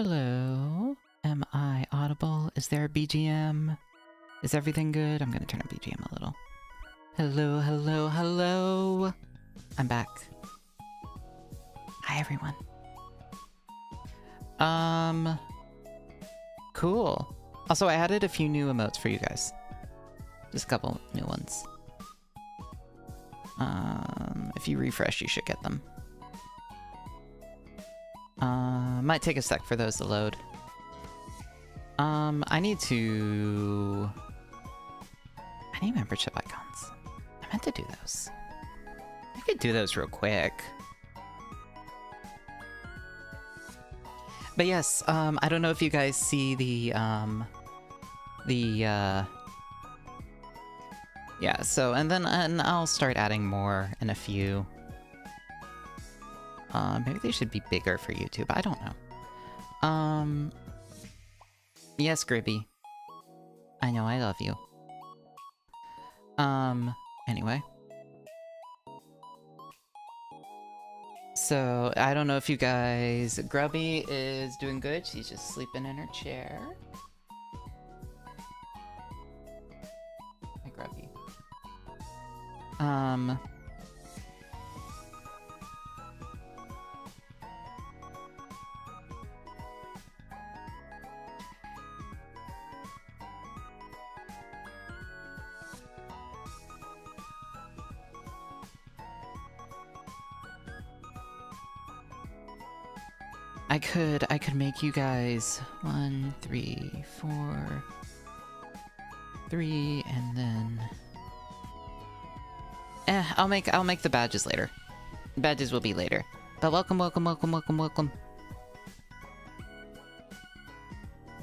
Hello. Am I audible? Is there a BGM? Is everything good? I'm gonna turn up BGM a little. Hello, hello, hello. I'm back. Hi, everyone. Cool. Also, I added a few new emotes for you guys. Just a couple new ones. If you refresh, you should get them. Might take a sec for those to load. I need membership icons. I meant to do those. I could do those real quick. But yes, I don't know if you guys see yeah, so, and I'll start adding more in a few. Maybe they should be bigger for YouTube, I don't know. Yes, Gribby. I know, I love you. Anyway. So, I don't know if you guys... Grubby is doing good, she's just sleeping in her chair. Hi, Grubby. I could make you guys 1, 3, 4, 3, and then... I'll make the badges later. Badges will be later. But welcome, welcome, welcome, welcome, welcome.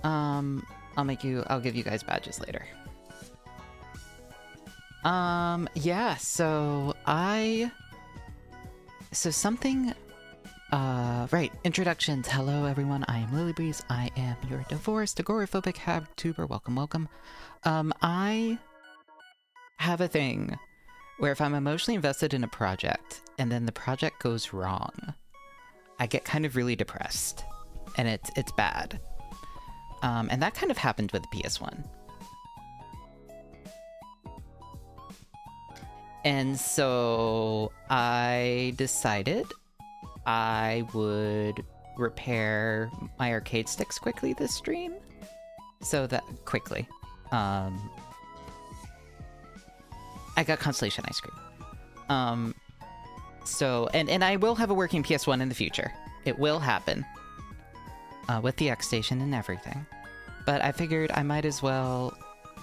I'll give you guys badges later. Yeah, so something... right, introductions. Hello everyone, I am Lilybwees. I am your divorced, agoraphobic vtuber. Welcome, welcome. I have a thing where if I'm emotionally invested in a project, and then the project goes wrong, I get kind of really depressed. And it's bad. And that kind of happened with the PS1. And so I decided I would repair my arcade sticks quickly this stream. So that... quickly. I got Constellation Ice Cream. So... And I will have a working PS1 in the future. It will happen. With the X Station and everything. But I figured I might as well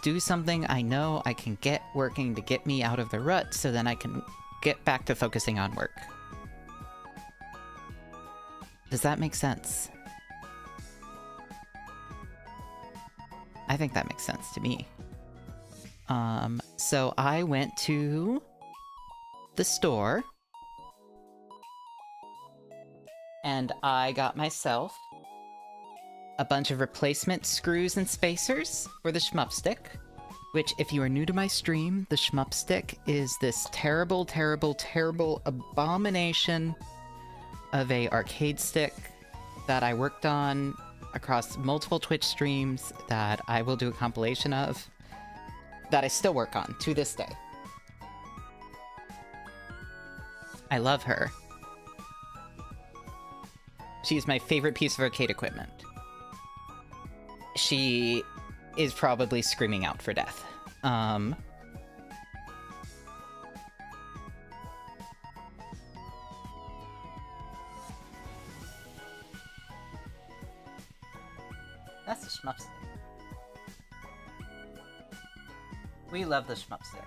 do something I know I can get working to get me out of the rut, so then I can get back to focusing on work. Does that make sense? I think that makes sense to me. So I went to the store and I got myself a bunch of replacement screws and spacers for the shmup stick, which, if you are new to my stream, the shmup stick is this terrible, terrible, terrible abomination of a arcade stick that I worked on across multiple Twitch streams that I will do a compilation of, that I still work on to this day. I love her. She's my favorite piece of arcade equipment. She is probably screaming out for death. That's the shmup stick. We love the shmup stick.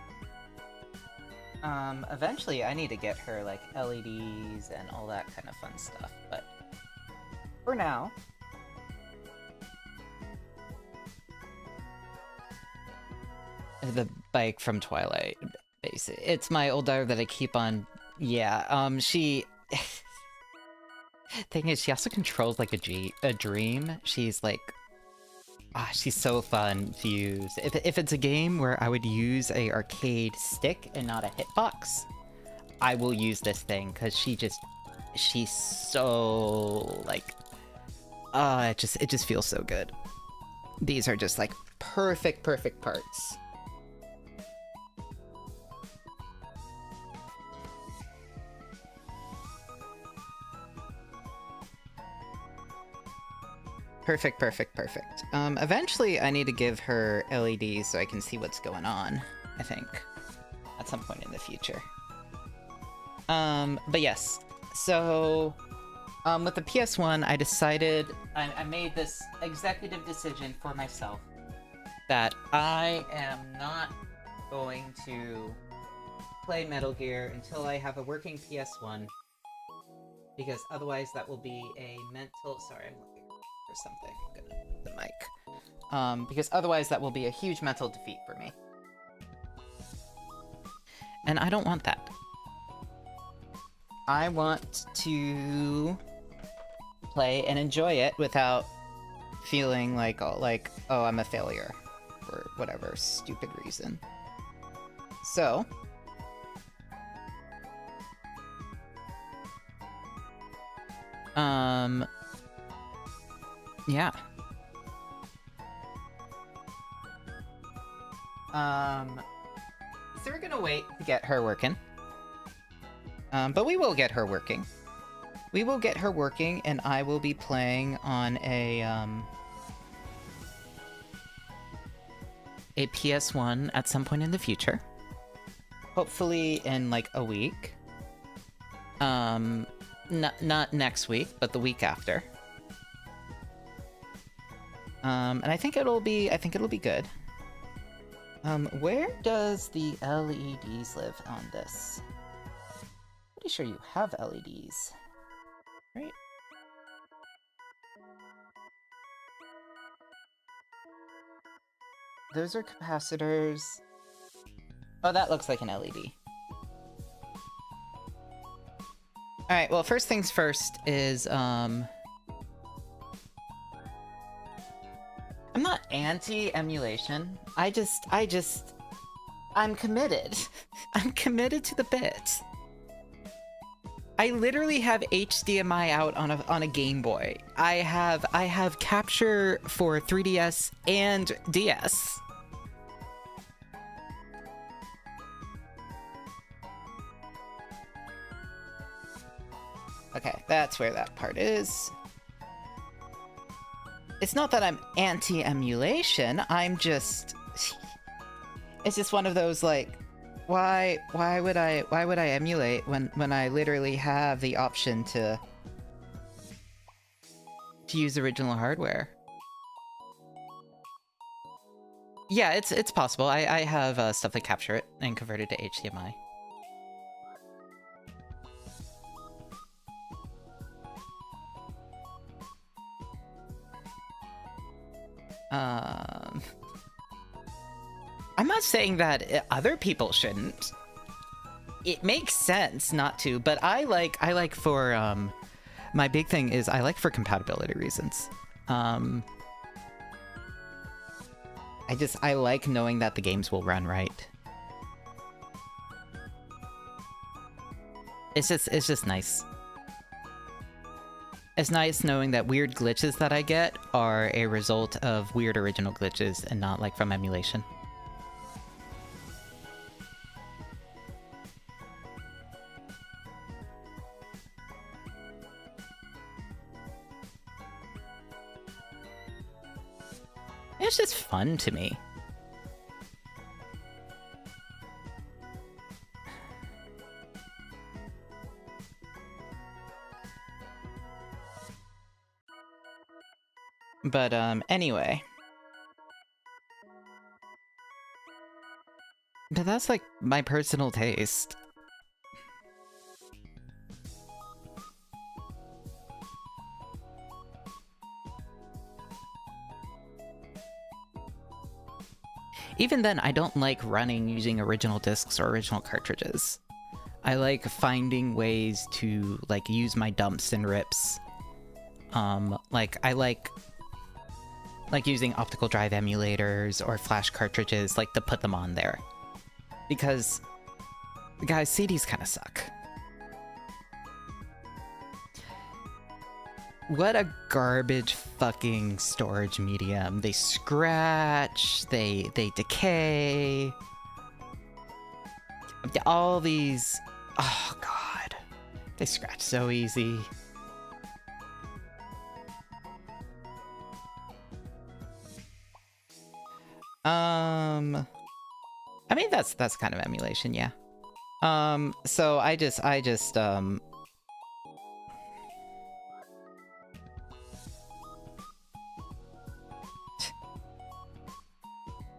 Eventually I need to get her, like, LEDs and all that kind of fun stuff, but for now... The bike from Twilight, basically. It's my old daughter that I keep on... Yeah, she... Thing is, she also controls, like, a dream. She's, like... she's so fun to use. If it's a game where I would use a arcade stick and not a hitbox, I will use this thing, because she's so, like... it just feels so good. These are just like perfect parts. Perfect. Eventually I need to give her LEDs so I can see what's going on, I think, at some point in the future. But yes, so, with the PS1, I decided, I made this executive decision for myself that I am not going to play Metal Gear until I have a working PS1, because otherwise that will be a mental, sorry, I'm looking for something, I'm gonna move the mic, because otherwise that will be a huge mental defeat for me. And I don't want that. I want to play and enjoy it without feeling like, oh, I'm a failure for whatever stupid reason. So, yeah. So we're gonna wait to get her working. But we will get her working. We will get her working, and I will be playing on a PS1 at some point in the future. Hopefully in, like, a week. Not next week, but the week after. And I think it'll be good. Where does the LEDs live on this? Pretty sure you have LEDs, right? Those are capacitors. Oh, that looks like an LED. Alright, well, first things first is, I'm not anti-emulation. I'm committed. I'm committed to the bit. I literally have HDMI out on a Game Boy. I have capture for 3DS and DS. Okay, that's where that part is. It's not that I'm anti-emulation, I'm just... It's just one of those, like, why would I emulate when I literally have the option to use original hardware? Yeah, it's possible. I have stuff that capture it and convert it to HDMI. I'm not saying that other people shouldn't. It makes sense not to, but I like for, my big thing is I like for compatibility reasons. I like knowing that the games will run right. It's just nice. It's nice knowing that weird glitches that I get are a result of weird original glitches and not, like, from emulation. It's just fun to me. But, anyway. But that's, like, my personal taste. Even then, I don't like running using original discs or original cartridges. I like finding ways to, like, use my dumps and rips. Like, I like using optical drive emulators or flash cartridges, like, to put them on there. Because, guys, CDs kind of suck. what a garbage fucking storage medium. They scratch, they decay. All these... Oh, God. They scratch so easy. I mean, that's kind of emulation, yeah. So I just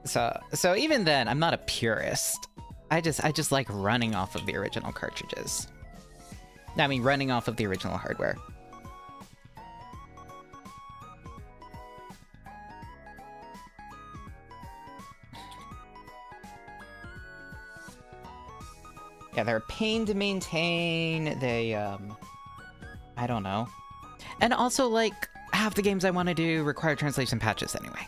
So even then, I'm not a purist. I just like running off of the original cartridges. I mean, running off of the original hardware. Yeah, they're a pain to maintain. They, I don't know. And also, like, half the games I want to do require translation patches anyway.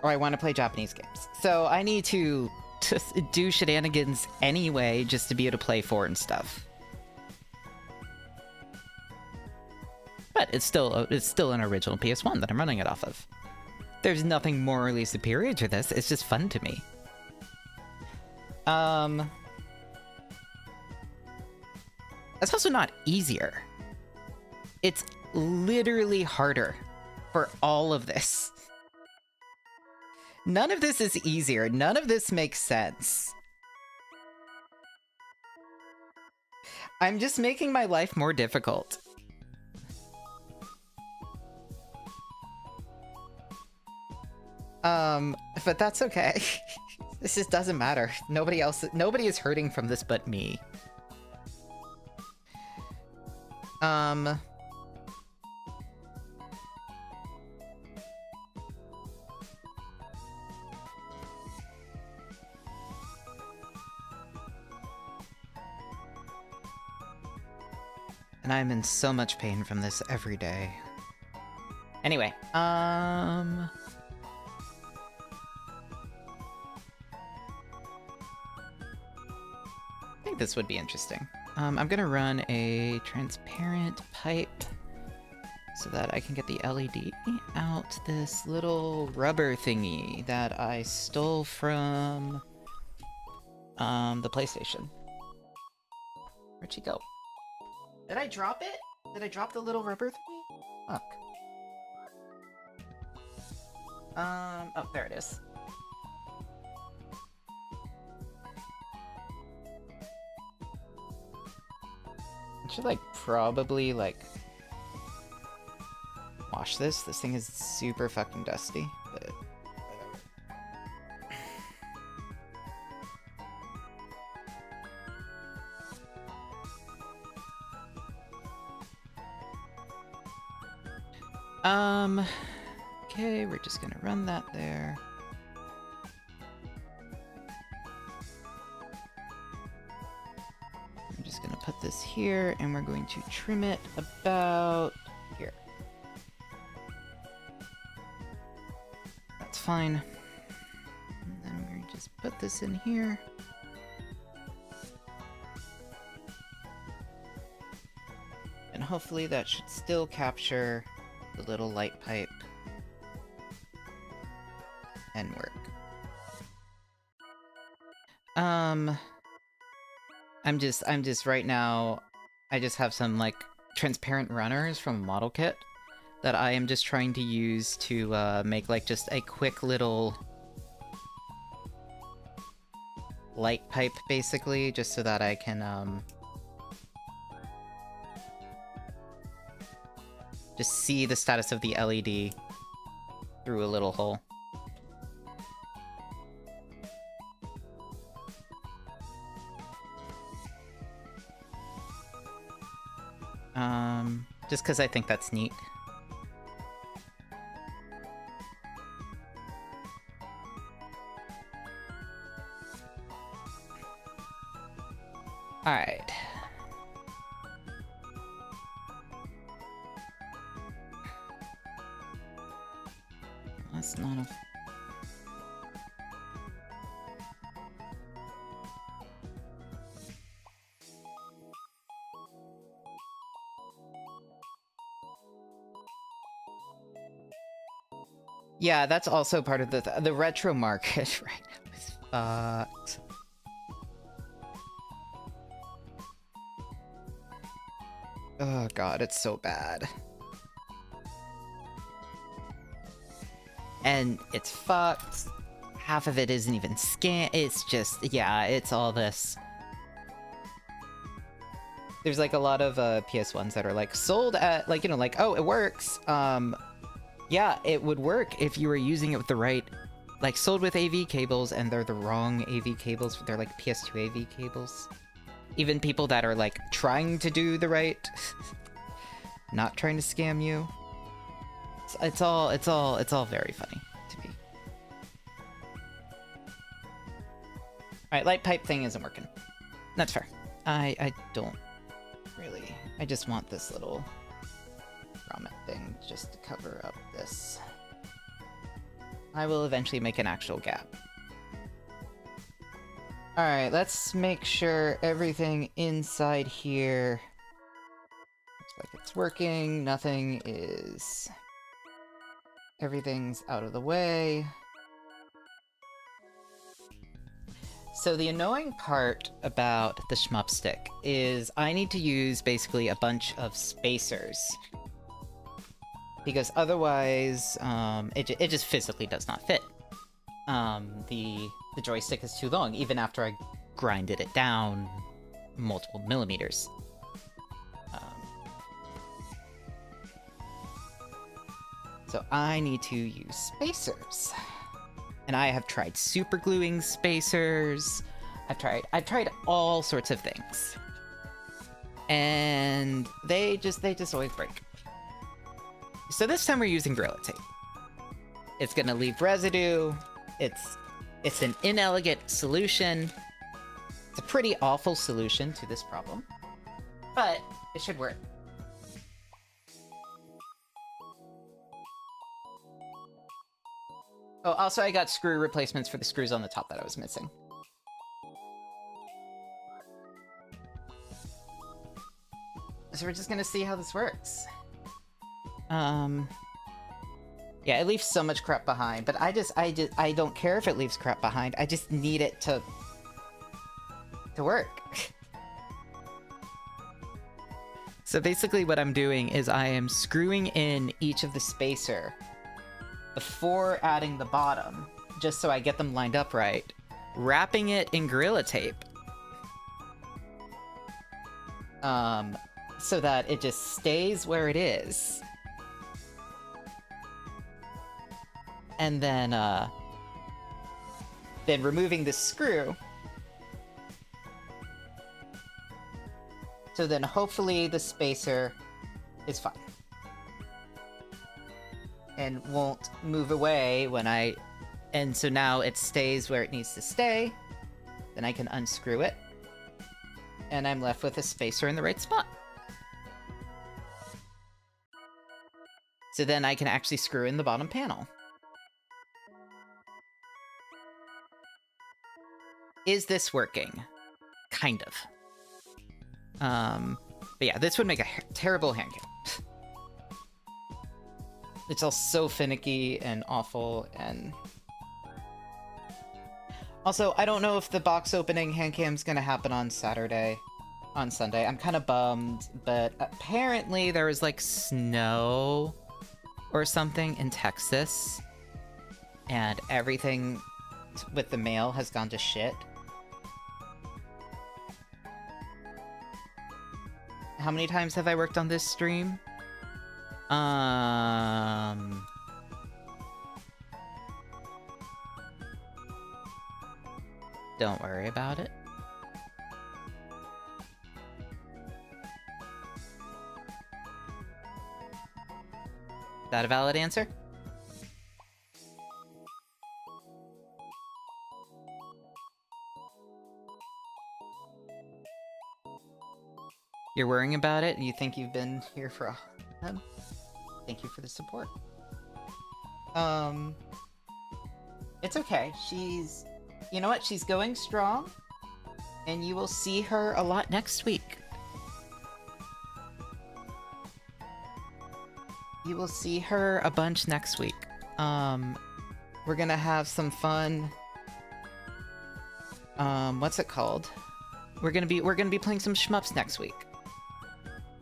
Or I want to play Japanese games. So I need to do shenanigans anyway just to be able to play foreign stuff. But it's still an original PS1 that I'm running it off of. There's nothing morally superior to this. It's just fun to me. It's also not easier. It's literally harder for all of this. None of this is easier. None of this makes sense. I'm just making my life more difficult. But that's okay. This just doesn't matter. Nobody is hurting from this but me. And I'm in so much pain from this every day. Anyway, I think this would be interesting. I'm gonna run a transparent pipe so that I can get the LED out this little rubber thingy that I stole from the PlayStation. Where'd she go? Did I drop it? Did I drop the little rubber thingy? Fuck. Oh, there it is. I should, like, probably, like, wash this. This thing is super fucking dusty, but whatever. Okay, we're just gonna run that there. I'm just gonna put this here, and we're going to trim it about here. That's fine. And then we just put this in here. And hopefully that should still capture the little light pipe and work. I'm just right now, I just have some, like, transparent runners from a model kit that I am just trying to use to make, like, just a quick little light pipe, basically, just so that I can just see the status of the LED through a little hole. Just because I think that's neat. Alright. That's not a... Yeah, that's also part of the retro market right now is fucked. Oh god, it's so bad. And it's fucked. Half of it isn't even scan. It's just, yeah, it's all this. There's like a lot of PS1s that are like sold at like, you know, like, oh, it works. Yeah, it would work if you were using it with the right, like sold with AV cables, and they're the wrong AV cables. They're like PS2 AV cables. Even people that are like trying to do the right, not trying to scam you. It's all very funny to me. All right, light pipe thing isn't working. That's fair. I don't really. I just want this little grommet thing just to cover up this. I will eventually make an actual gap. Alright, let's make sure everything inside here looks like it's working. Nothing is... Everything's out of the way. So the annoying part about the shmup stick is I need to use basically a bunch of spacers. Because otherwise, it just physically does not fit. The joystick is too long, even after I grinded it down multiple millimeters. So I need to use spacers. And I have tried super gluing spacers. I've tried all sorts of things. And they just always break. So this time we're using Gorilla Tape. It's gonna leave residue. It's an inelegant solution. It's a pretty awful solution to this problem, but it should work. Oh, also I got screw replacements for the screws on the top that I was missing. So we're just gonna see how this works. Yeah, it leaves so much crap behind, but I don't care if it leaves crap behind. I just need it to work. So basically what I'm doing is I am screwing in each of the spacer before adding the bottom, just so I get them lined up right, wrapping it in Gorilla Tape. So that it just stays where it is. And then removing the screw. So then hopefully the spacer is fine. And won't move away when and so now it stays where it needs to stay. Then I can unscrew it. And I'm left with a spacer in the right spot. So then I can actually screw in the bottom panel. Is this working? Kind of. But yeah, this would make a terrible hand cam. It's all so finicky and awful, and... Also, I don't know if the box opening hand cam's gonna happen on Sunday. I'm kind of bummed, but apparently there was, like, snow or something in Texas, and everything with the mail has gone to shit. How many times have I worked on this stream? Don't worry about it. Is that a valid answer? You're worrying about it? You think you've been here for a... Thank you for the support. It's okay. She's... You know what? She's going strong. And you will see her a lot next week. You will see her a bunch next week. We're gonna have some fun. What's it called? We're gonna be playing some shmups next week.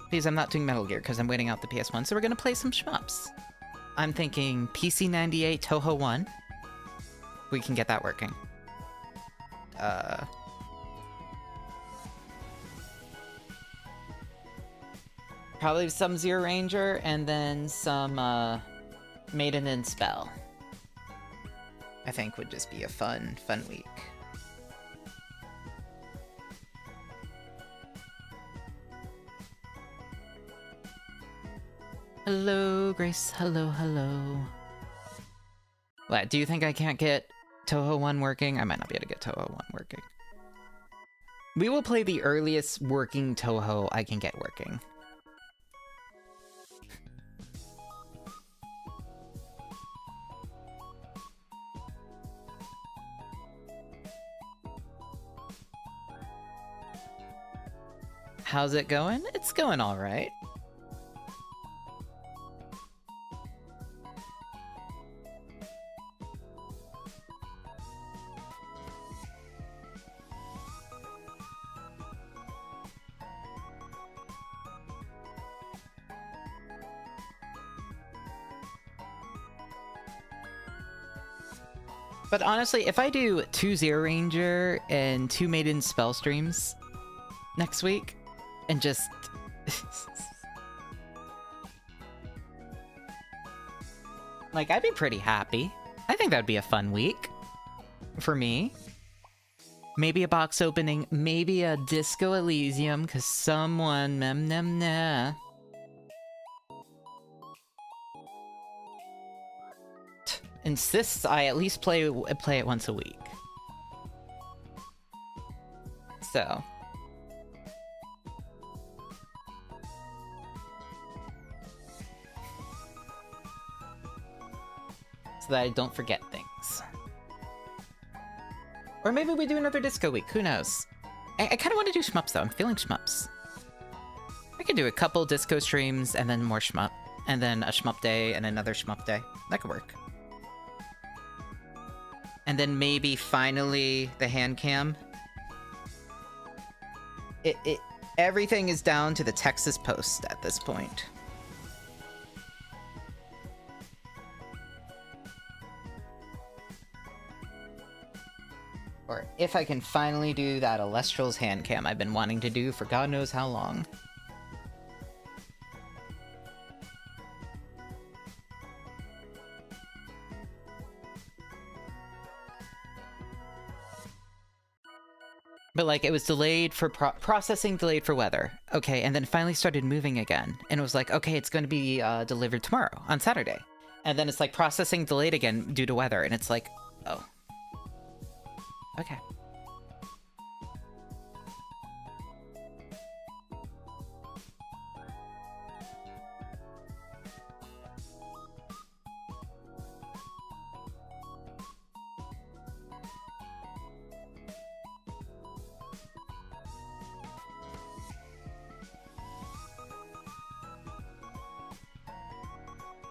Because I'm not doing Metal Gear because I'm waiting out the PS1, so we're gonna play some shmups. I'm thinking PC98 Toho 1. We can get that working. Probably some Zero Ranger, and then some, Maiden and Spell. I think would just be a fun week. Hello, Grace. Hello, hello. What, do you think I can't get Toho 1 working? I might not be able to get Toho 1 working. We will play the earliest working Toho I can get working. How's it going? It's going all right. But honestly, if I do 2 Zero Ranger and 2 Maiden Spell streams next week, and just... like, I'd be pretty happy. I think that'd be a fun week. For me. Maybe a box opening, maybe a Disco Elysium, because someone... insists I at least play it once a week. So that I don't forget things. Or maybe we do another disco week, who knows? I kind of want to do shmups though, I'm feeling shmups. I could do a couple disco streams and then more shmup. And then a shmup day and another shmup day. That could work. And then maybe finally the hand cam. Everything is down to the Texas Post at this point. Or if I can finally do that Alestral's hand cam I've been wanting to do for God knows how long. But like, it was delayed for processing, delayed for weather. Okay, and then finally started moving again. And it was like, okay, it's going to be delivered tomorrow, on Saturday. And then it's like processing delayed again due to weather. And it's like, oh. Okay.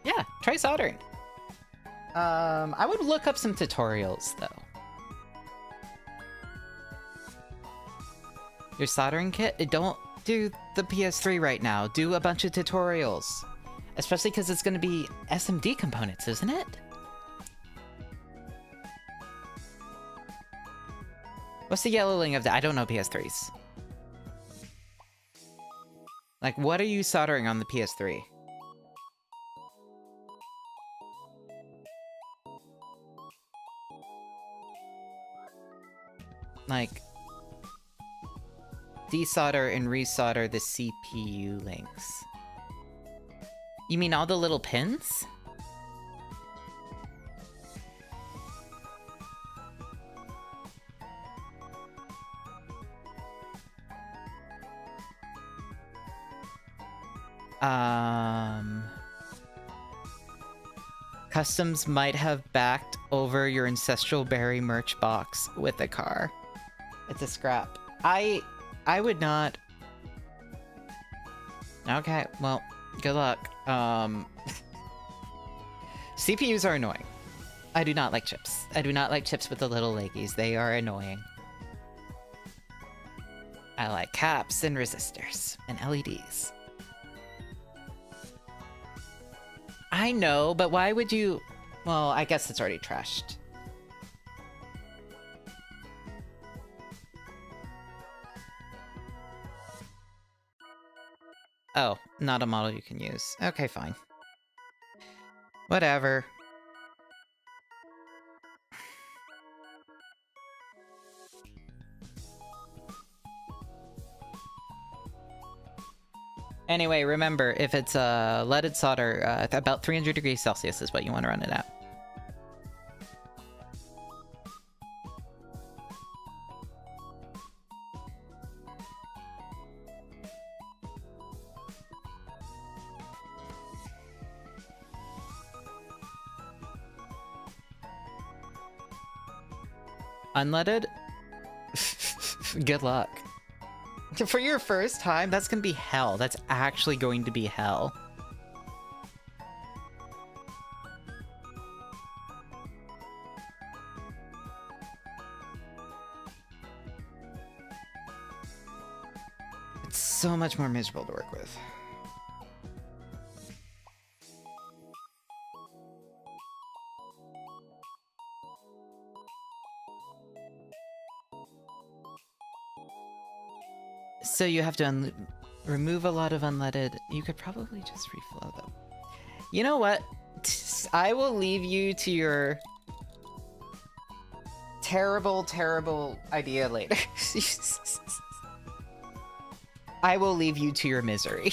Yeah, try soldering. I would look up some tutorials, though. Your soldering kit? Don't do the PS3 right now. Do a bunch of tutorials. Especially because it's going to be SMD components, isn't it? What's the yellow link of that? I don't know PS3s. Like, what are you soldering on the PS3? Like, desolder and resolder the CPU links. You mean all the little pins? Customs might have backed over your Ancestral Berry merch box with a car. It's a scrap. I would not... Okay, well, good luck. CPUs are annoying. I do not like chips. I do not like chips with the little leggies. They are annoying. I like caps and resistors and LEDs. I know, but why would you... Well, I guess it's already trashed. Oh, not a model you can use. Okay, fine. Whatever. Anyway, remember, if it's leaded solder, about 300 degrees Celsius is what you want to run it at. Unleaded? Good luck. For your first time, that's gonna be hell. That's actually going to be hell. It's so much more miserable to work with. So you have to remove a lot of unleaded. You could probably just reflow them. You know what? I will leave you to your terrible, terrible idea later. I will leave you to your misery.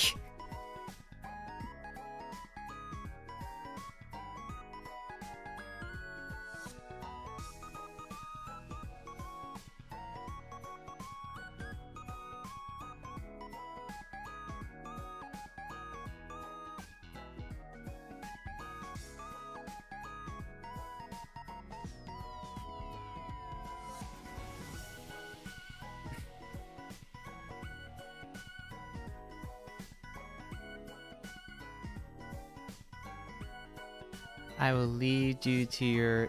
I will lead you to your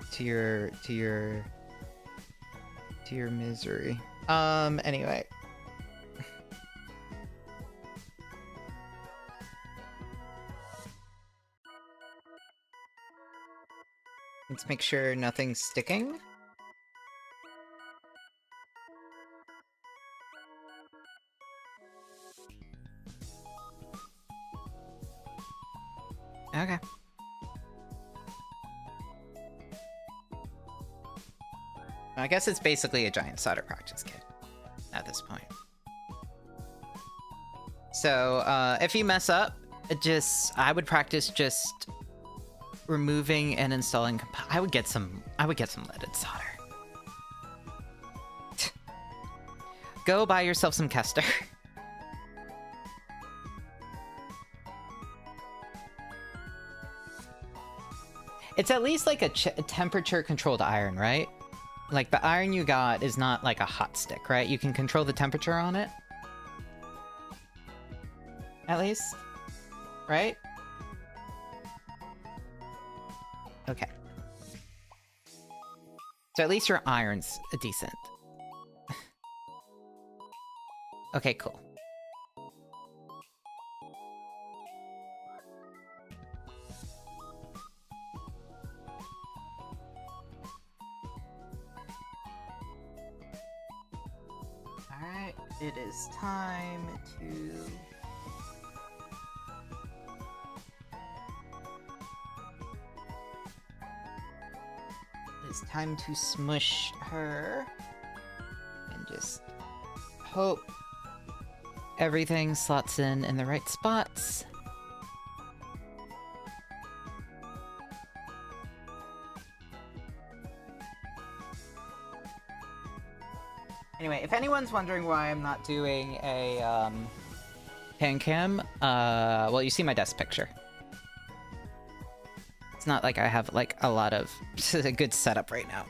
misery. Anyway. Let's make sure nothing's sticking. Okay. I guess it's basically a giant solder practice kit at this point. So, if you mess up, I would practice just removing and installing. I would get some leaded solder. Go buy yourself some Kester. It's at least like a temperature controlled iron, right? Like, the iron you got is not like a hot stick, right? You can control the temperature on it. At least. Right? Okay. So at least your iron's decent. Okay, cool. Alright, it is time to... It's time to smush her. And just hope everything slots in the right spots. Anyway, if anyone's wondering why I'm not doing a pan cam, well, you see my desk picture. It's not like I have like a lot of a good setup right now.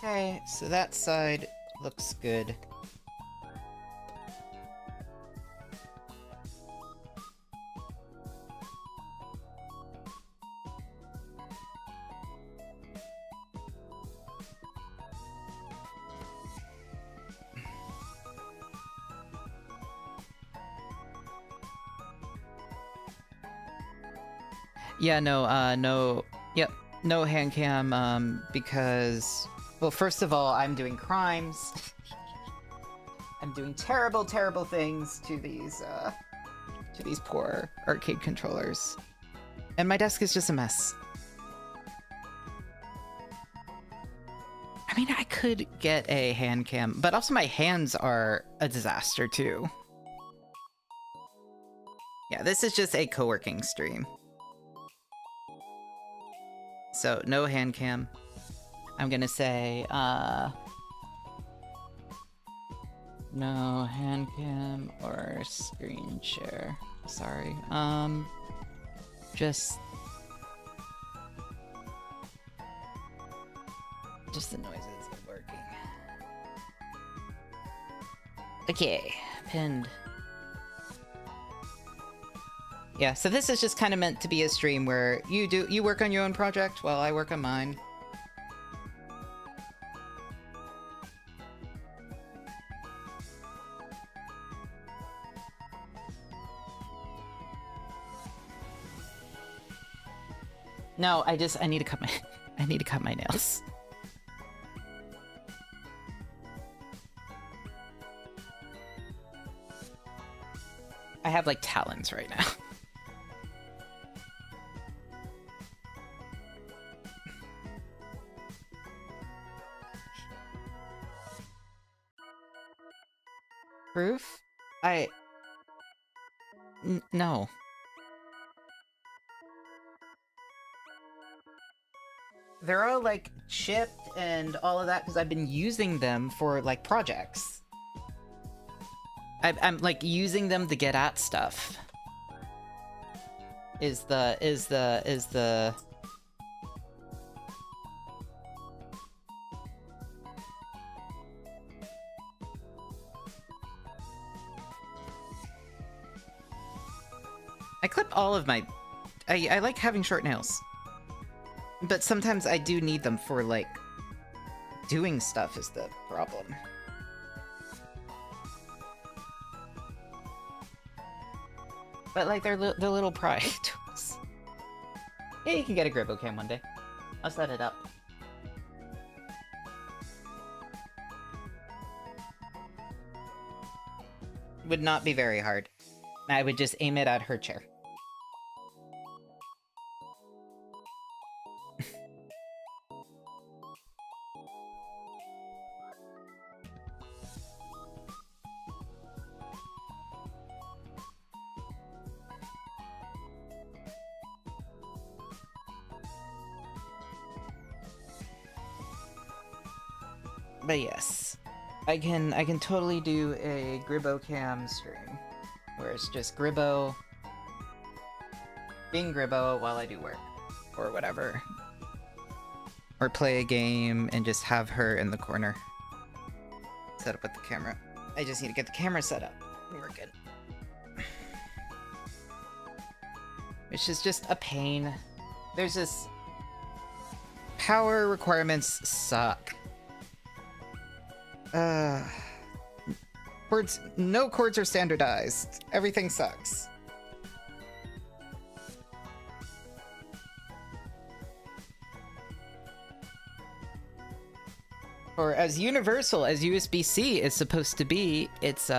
Okay, so that side looks good. Yeah, yep, no hand cam, because, well, first of all, I'm doing crimes. I'm doing terrible, terrible things to these poor arcade controllers. And my desk is just a mess. I mean, I could get a hand cam, but also my hands are a disaster, too. Yeah, this is just a co-working stream. So, no hand cam. I'm gonna say, no hand cam or screen share. Sorry. Just the noises of working. Okay, pinned. Yeah, so this is just kind of meant to be a stream where you work on your own project while I work on mine. No, I need to cut my I need to cut my nails. I have like talons right now. Proof? No. They're all like chipped and all of that because I've been using them for like projects. I'm like using them to get at stuff. Is the I clip all of my I like having short nails. But sometimes I do need them for, like, doing stuff is the problem. But, like, they're little pride tools. Yeah, you can get a Gribbo cam one day. I'll set it up. Would not be very hard. I would just aim it at her chair. But yes, I can totally do a Gribbo cam stream, where it's just Gribbo being Gribbo while I do work, or whatever. Or play a game and just have her in the corner. Set up with the camera. I just need to get the camera set up, and we're good. Which is just a pain. There's this... Power requirements suck. No chords are standardized. Everything sucks. Or as universal as USB-C is supposed to be, it's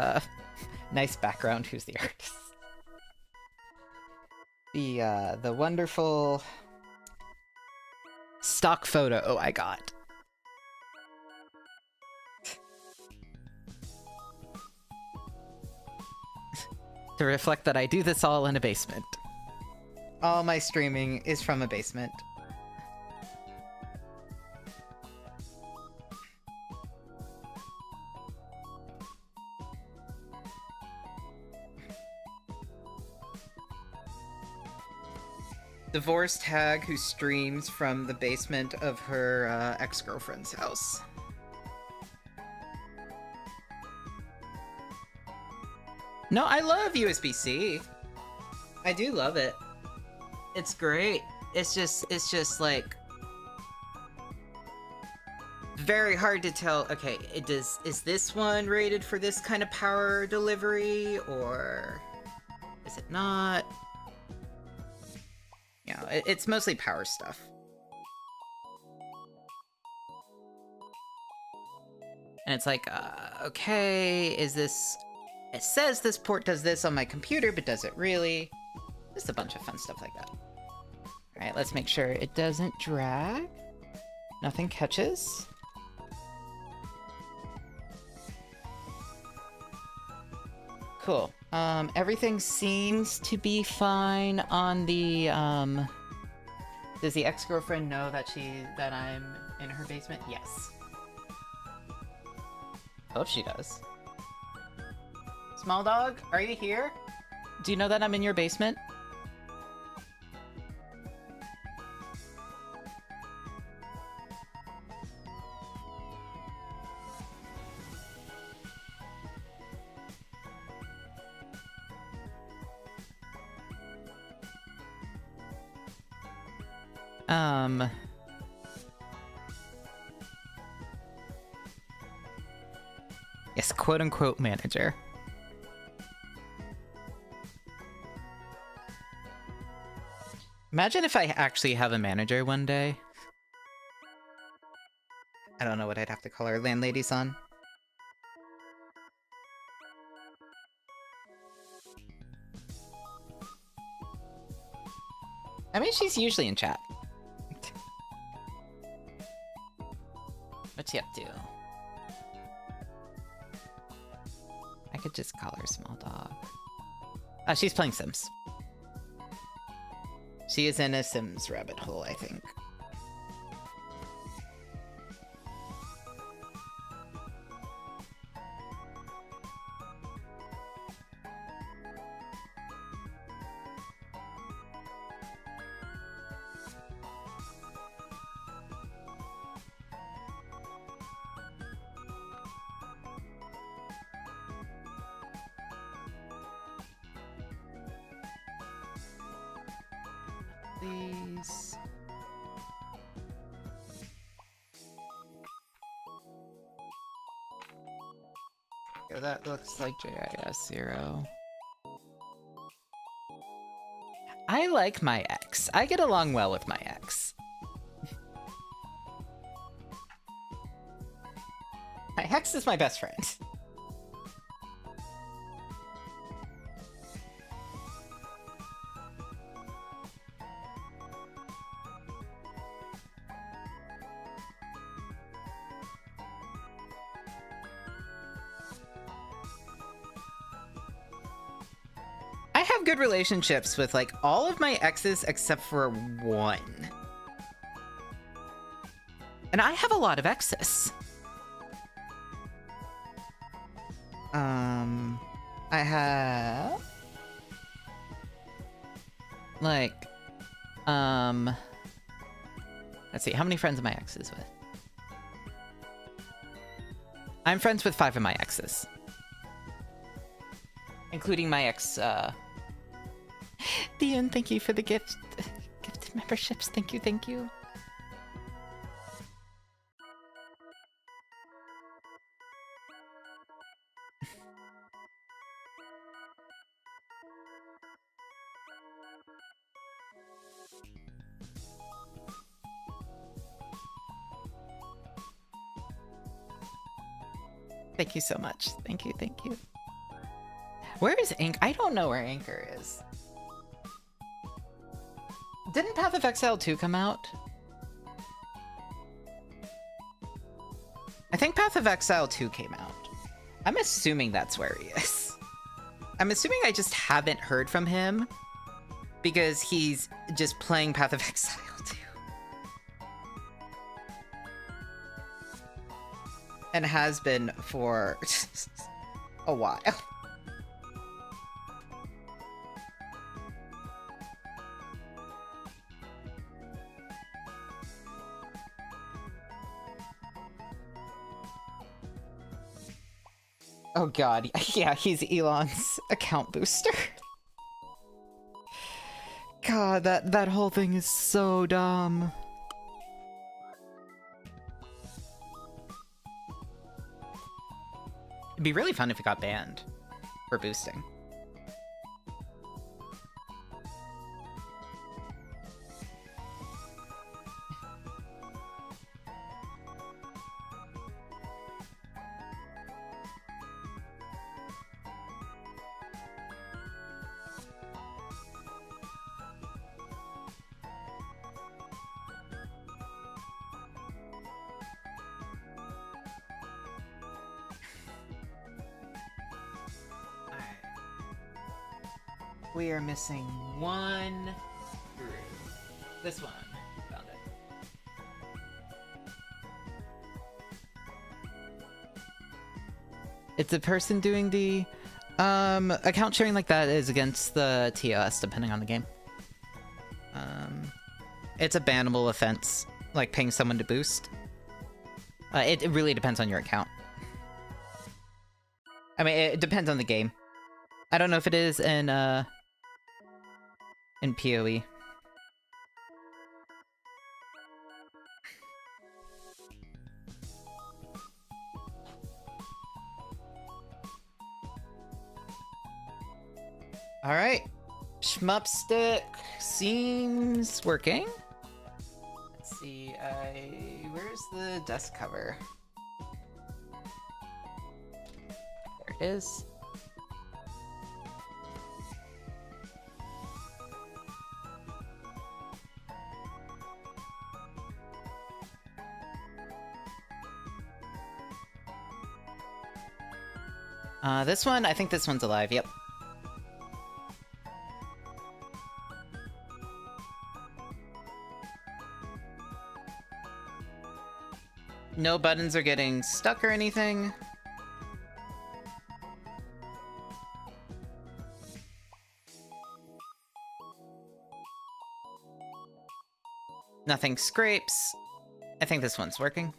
nice background. Who's the artist? The wonderful stock photo I got. To reflect that I do this all in a basement. All my streaming is from a basement. Divorced hag who streams from the basement of her ex-girlfriend's house. No, I love USB-C. I do love it. It's great. It's just like very hard to tell. Okay, is this one rated for this kind of power delivery, or is it not? You know, it's mostly power stuff. And it's like, okay, is this... It says this port does this on my computer, but does it really? Just a bunch of fun stuff like that. Alright, let's make sure it doesn't drag. Nothing catches. Cool. Everything seems to be fine on the, Does the ex-girlfriend know that I'm in her basement? Yes. Hope she does. Small dog, are you here? Do you know that I'm in your basement? Yes, quote-unquote manager. Imagine if I actually have a manager one day. I don't know what I'd have to call her, landlady son. I mean, she's usually in chat. What's she up to? I could just call her small dog. Oh, she's playing Sims. She is in a Sims rabbit hole, I think. Please. Okay, that looks like JIS 0. I like my ex. I get along well with my ex. My ex is my best friend. Good relationships with like all of my exes except for one. And I have a lot of exes. I have like let's see, how many friends am I exes with? I'm friends with 5 of my exes. Including my ex Ian, thank you for the gift. Gifted memberships. Thank you, thank you. Thank you so much. Thank you, thank you. Where is Ink? I don't know where Anchor is. Didn't Path of Exile 2 come out? I think Path of Exile 2 came out. I'm assuming that's where he is. I'm assuming I just haven't heard from him because he's just playing Path of Exile 2. And has been for a while. Oh god, yeah, he's Elon's account booster. God, that whole thing is so dumb. It'd be really fun if it got banned for boosting. We are missing one screw. This one. Found it. It's a person doing the account sharing like that is against the TOS depending on the game. It's a bannable offense, like paying someone to boost. It really depends on your account. I mean, it depends on the game. I don't know if it is in PoE. All right, Schmupstick seems working. Let's see, where's the desk cover? There it is. This one, I think this one's alive, yep. No buttons are getting stuck or anything. Nothing scrapes. I think this one's working.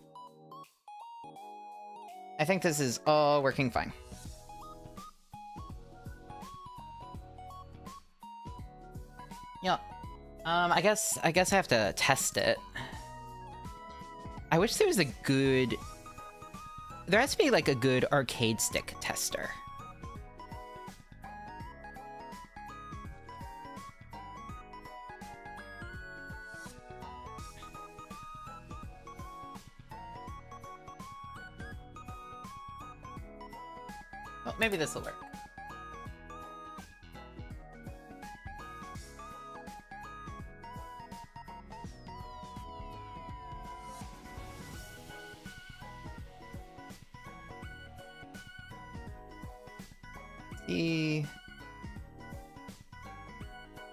I think this is all working fine. Yeah. I guess I have to test it. I wish there was a good... There has to be, like, a good arcade stick tester. Oh, maybe this will work.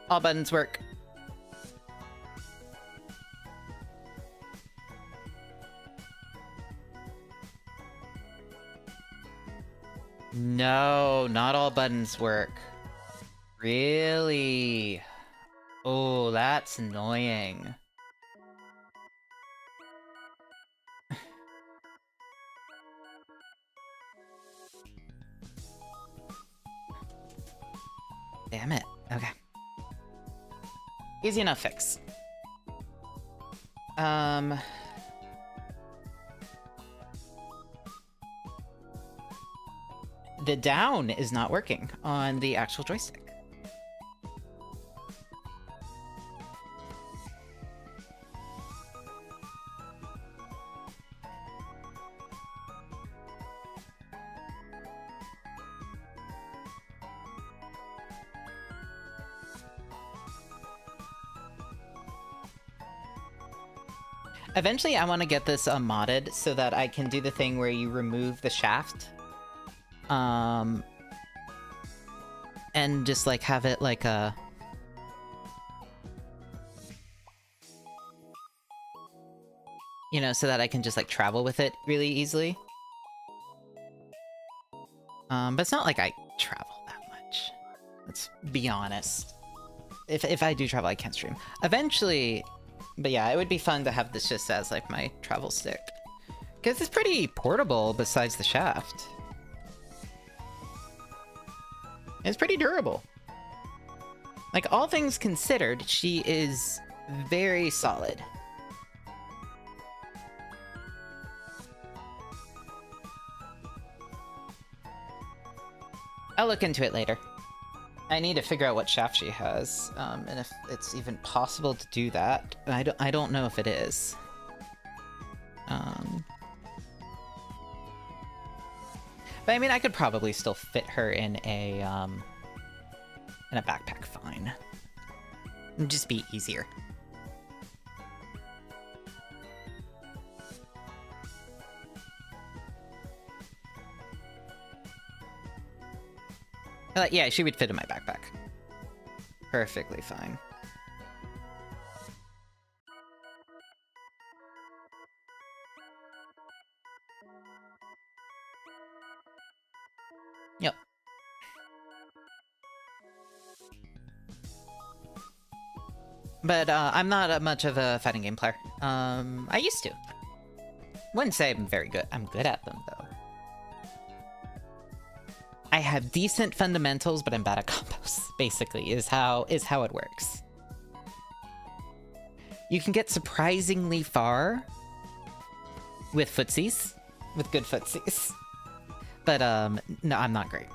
All buttons work. No, not all buttons work. Really? Oh, that's annoying. Damn it. Okay. Easy enough fix. The down is not working on the actual joystick. Eventually, I want to get this modded so that I can do the thing where you remove the shaft. And just, like, have it, like, a... You know, so that I can just, like, travel with it really easily. But it's not like I travel that much. Let's be honest. If I do travel, I can't stream. Eventually... But yeah, it would be fun to have this just as, like, my travel stick. Because it's pretty portable besides the shaft. It's pretty durable. Like, all things considered, she is very solid. I'll look into it later. I need to figure out what shaft she has, and if it's even possible to do that. I don't know if it is. But I mean, I could probably still fit her in a backpack fine. It'd just be easier. Yeah, she would fit in my backpack. Perfectly fine. Yep. But I'm not much of a fighting game player. I used to. Wouldn't say I'm very good. I'm good at them, though. I have decent fundamentals, but I'm bad at combos, basically, is how it works. You can get surprisingly far with footsies, with good footsies. But, no, I'm not great.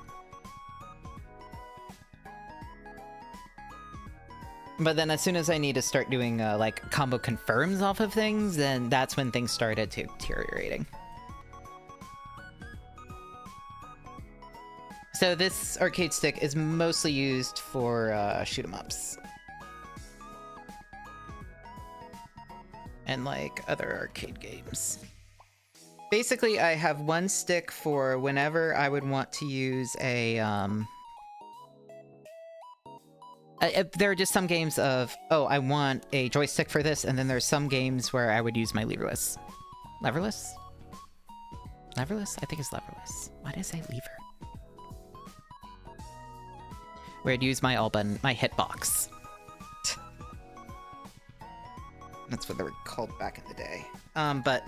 But then as soon as I need to start doing, like, combo confirms off of things, then that's when things started deteriorating. So this arcade stick is mostly used for shoot 'em ups. And like other arcade games. Basically, I have one stick for whenever I would want to use a there are just some games of, oh, I want a joystick for this, and then there's some games where I would use my leverless. Leverless? Leverless? I think it's leverless. Why did I say lever? Where I'd use my all button, my hitbox. That's what they were called back in the day. But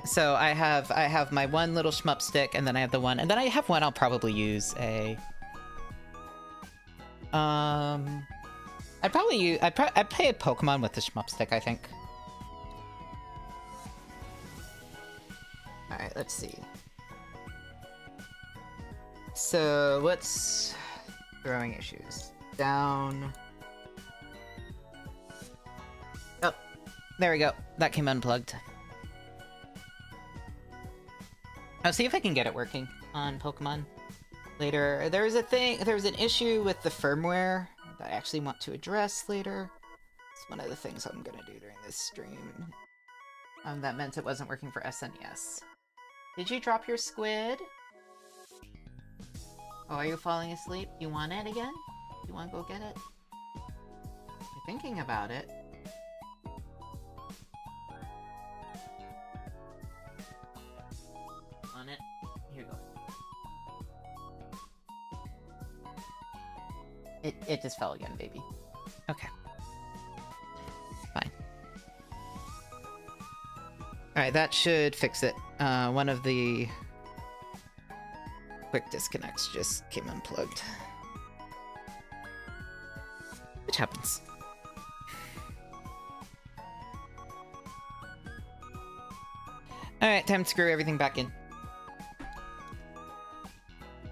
so I have my one little shmup stick, and then I have the one, and then I have one I'll probably use a I'd play a Pokemon with the shmup stick, I think. Alright, let's see. So, what's throwing issues? Down. Oh, there we go. That came unplugged. I'll see if I can get it working on Pokemon later. There was an issue with the firmware that I actually want to address later. It's one of the things I'm gonna do during this stream. That meant it wasn't working for SNES. Did you drop your squid? Oh, are you falling asleep? You want it again? You want to go get it? You're thinking about it. Want it? Here you go. It just fell again, baby. Okay. Fine. Alright, that should fix it. One of the quick disconnects just came unplugged. Which happens. Alright, time to screw everything back in.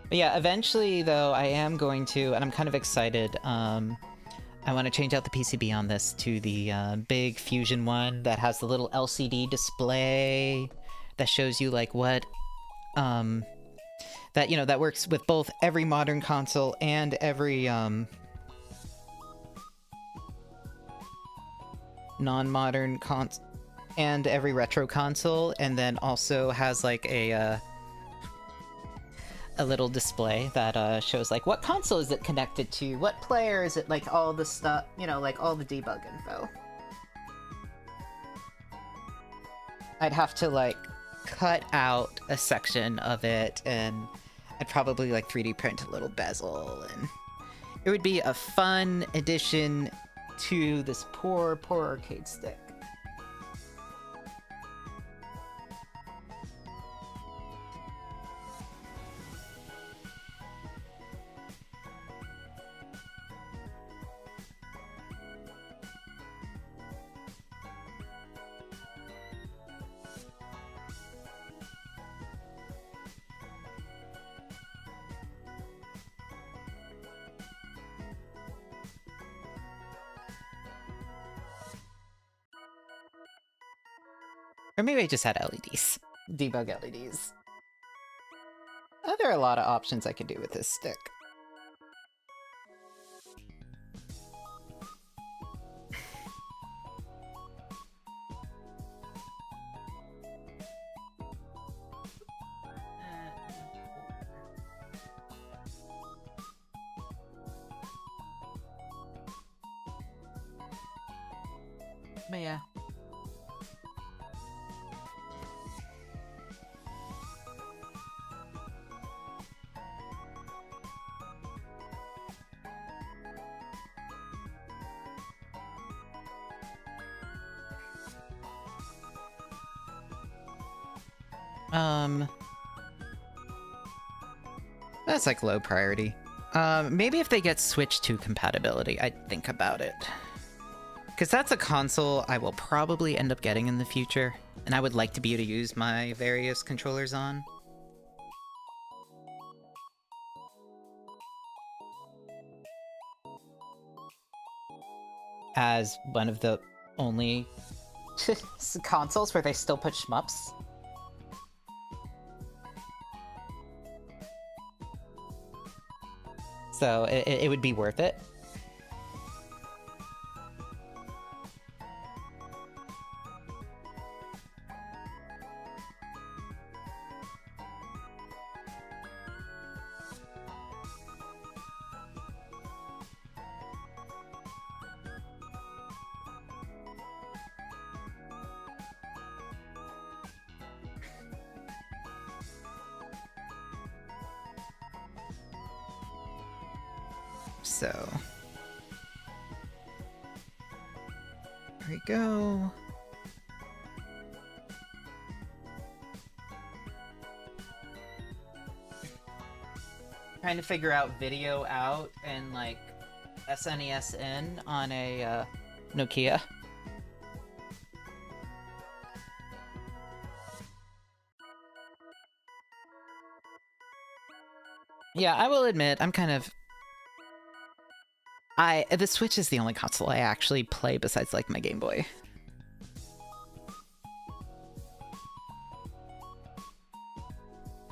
But yeah, eventually, though, I am going to, and I'm kind of excited, I want to change out the PCB on this to the big Fusion one that has the little LCD display that shows you, like, what, that, you know, that works with both every modern console and every, non-modern console, and every retro console, and then also has, like, a little display that shows like what console is it connected to, what player is it, like all the stuff, you know, like all the debug info. I'd have to like cut out a section of it, and I'd probably like 3D print a little bezel, and it would be a fun addition to this poor arcade stick. Or maybe I just had LEDs. Debug LEDs. There are a lot of options I could do with this stick. But yeah. That's like low priority. Maybe if they get Switch 2 compatibility, I'd think about it. Because that's a console I will probably end up getting in the future, and I would like to be able to use my various controllers on. As one of the only consoles where they still put shmups. So it would be worth it. So, there we go. Trying to figure out video out and like SNES in on a Nokia. Yeah, I will admit, I'm kind of... The Switch is the only console I actually play besides, like, my Game Boy.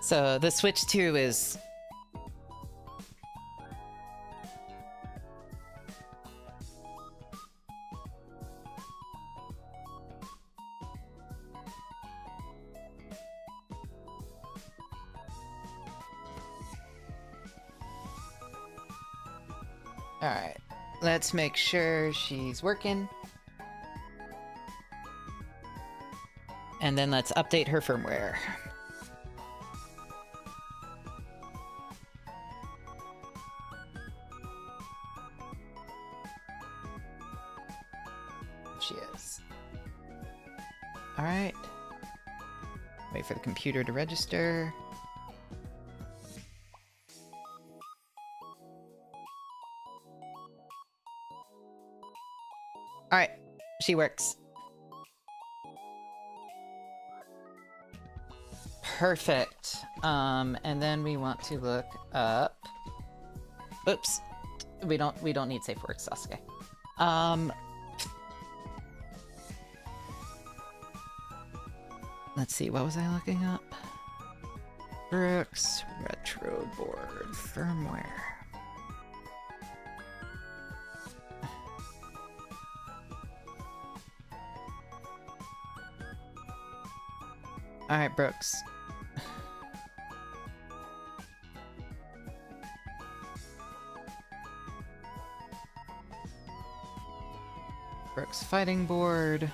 So, the Switch 2 is... Alright, let's make sure she's working. And then let's update her firmware. She is. Alright. Wait for the computer to register. Alright, she works. Perfect. And then we want to look up... Oops. We don't need safe words, Sasuke. Let's see, what was I looking up? Brooks Retro Board Firmware. Alright, Brooks. Brooks Fighting Board.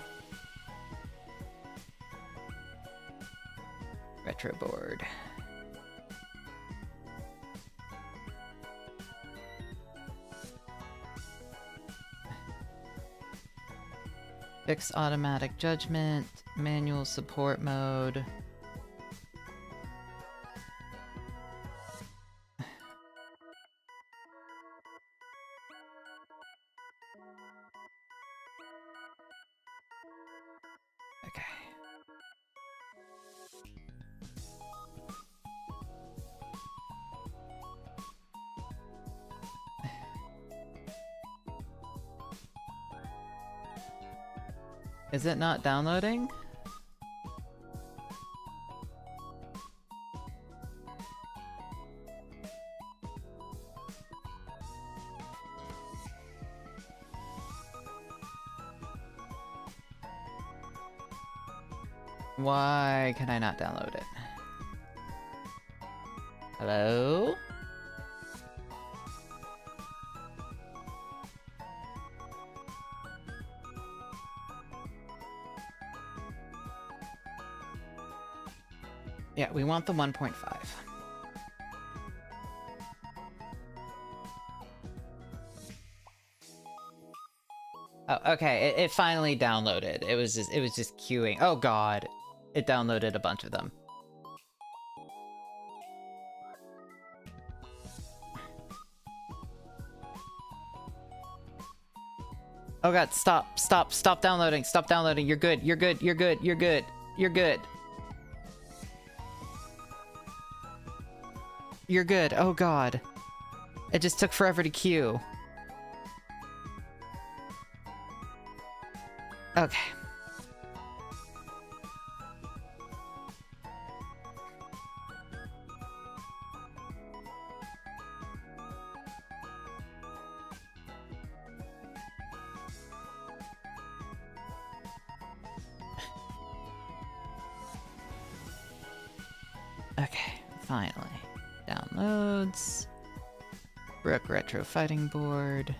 Retro Board. Fixed automatic judgment, manual support mode. Okay. Is it not downloading? Why can I not download it? Hello? Yeah, we want the 1.5. Oh, okay. It finally downloaded. It was just queuing. Oh god, it downloaded a bunch of them. Oh god, stop downloading. Stop downloading. You're good. You're good. You're good. You're good. You're good. You're good. Oh god. It just took forever to queue. Okay. Okay, finally. Downloads. Brook Retro Fighting Board.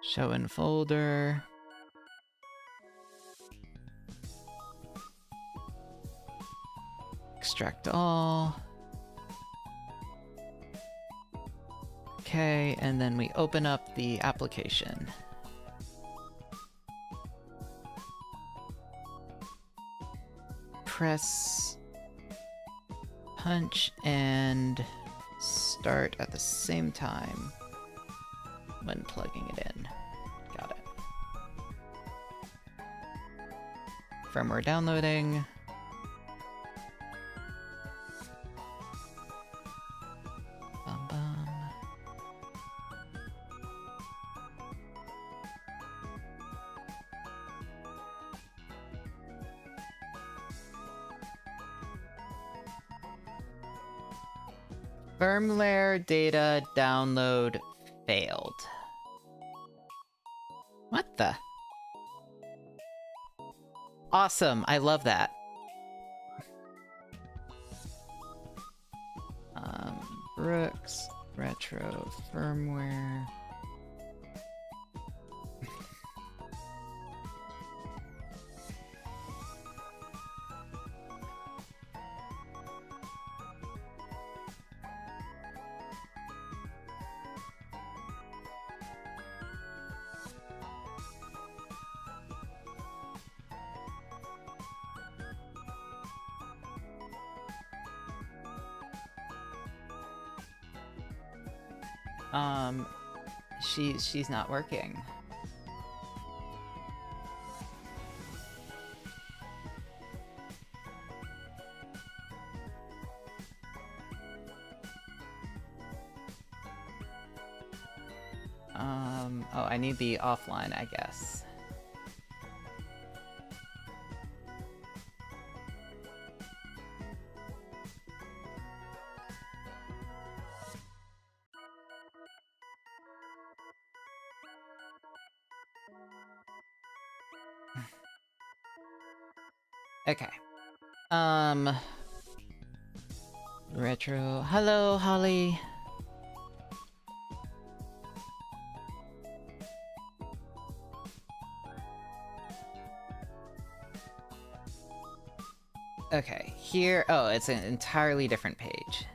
Show in folder. Extract all. Okay, and then we open up the application. Press punch and start at the same time when plugging it in. Got it. Firmware downloading. Bum bum. Firmware data download failed. What the? Awesome, I love that. Brooks, retro firmware. She's not working. Oh, I need the offline, I guess. Okay. Retro. Hello, Holly. Okay, here. Oh, it's an entirely different page.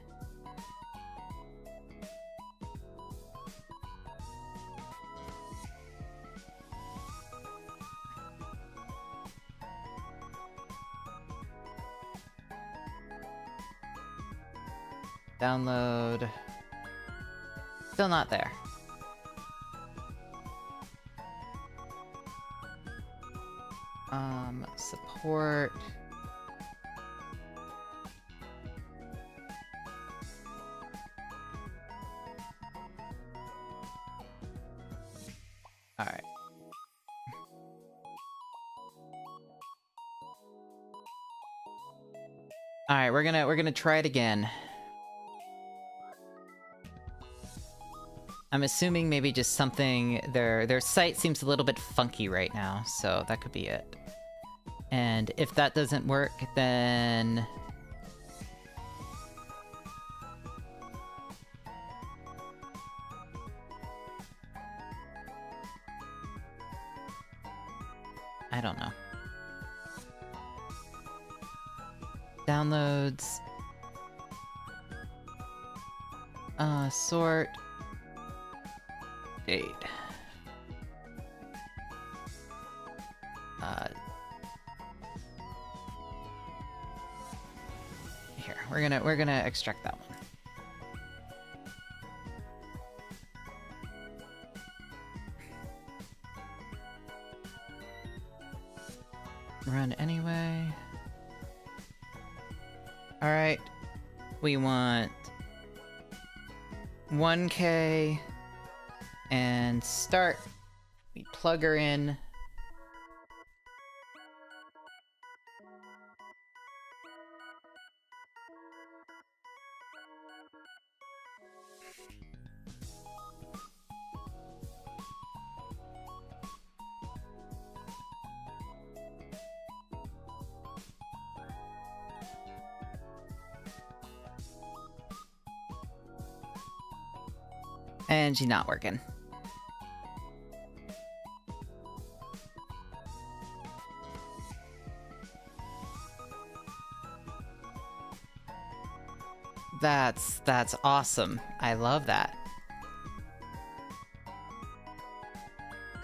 Download. Still not there. Support. Alright. Alright, we're gonna try it again. I'm assuming maybe just something... Their site seems a little bit funky right now, so that could be it. And if that doesn't work, then... I don't know. Downloads. Sort. Date. Here, we're gonna extract that one. Run anyway. Alright. We want 1K and start. We plug her in. And she's not working. That's awesome. I love that.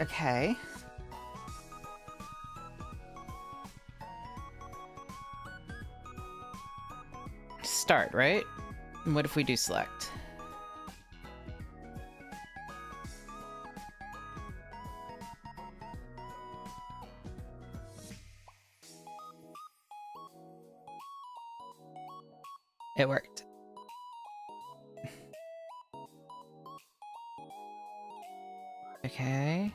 Okay. Start, right? And what if we do select? It worked. Okay.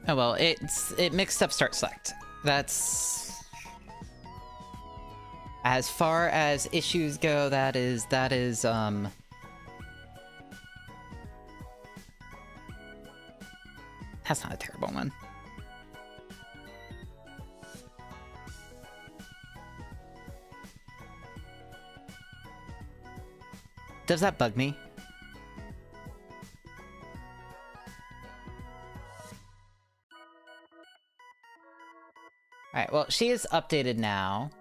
Oh well, it mixed up start select. That's as far as issues go, that is that's not a terrible one. Does that bug me? Alright, well, she is updated now.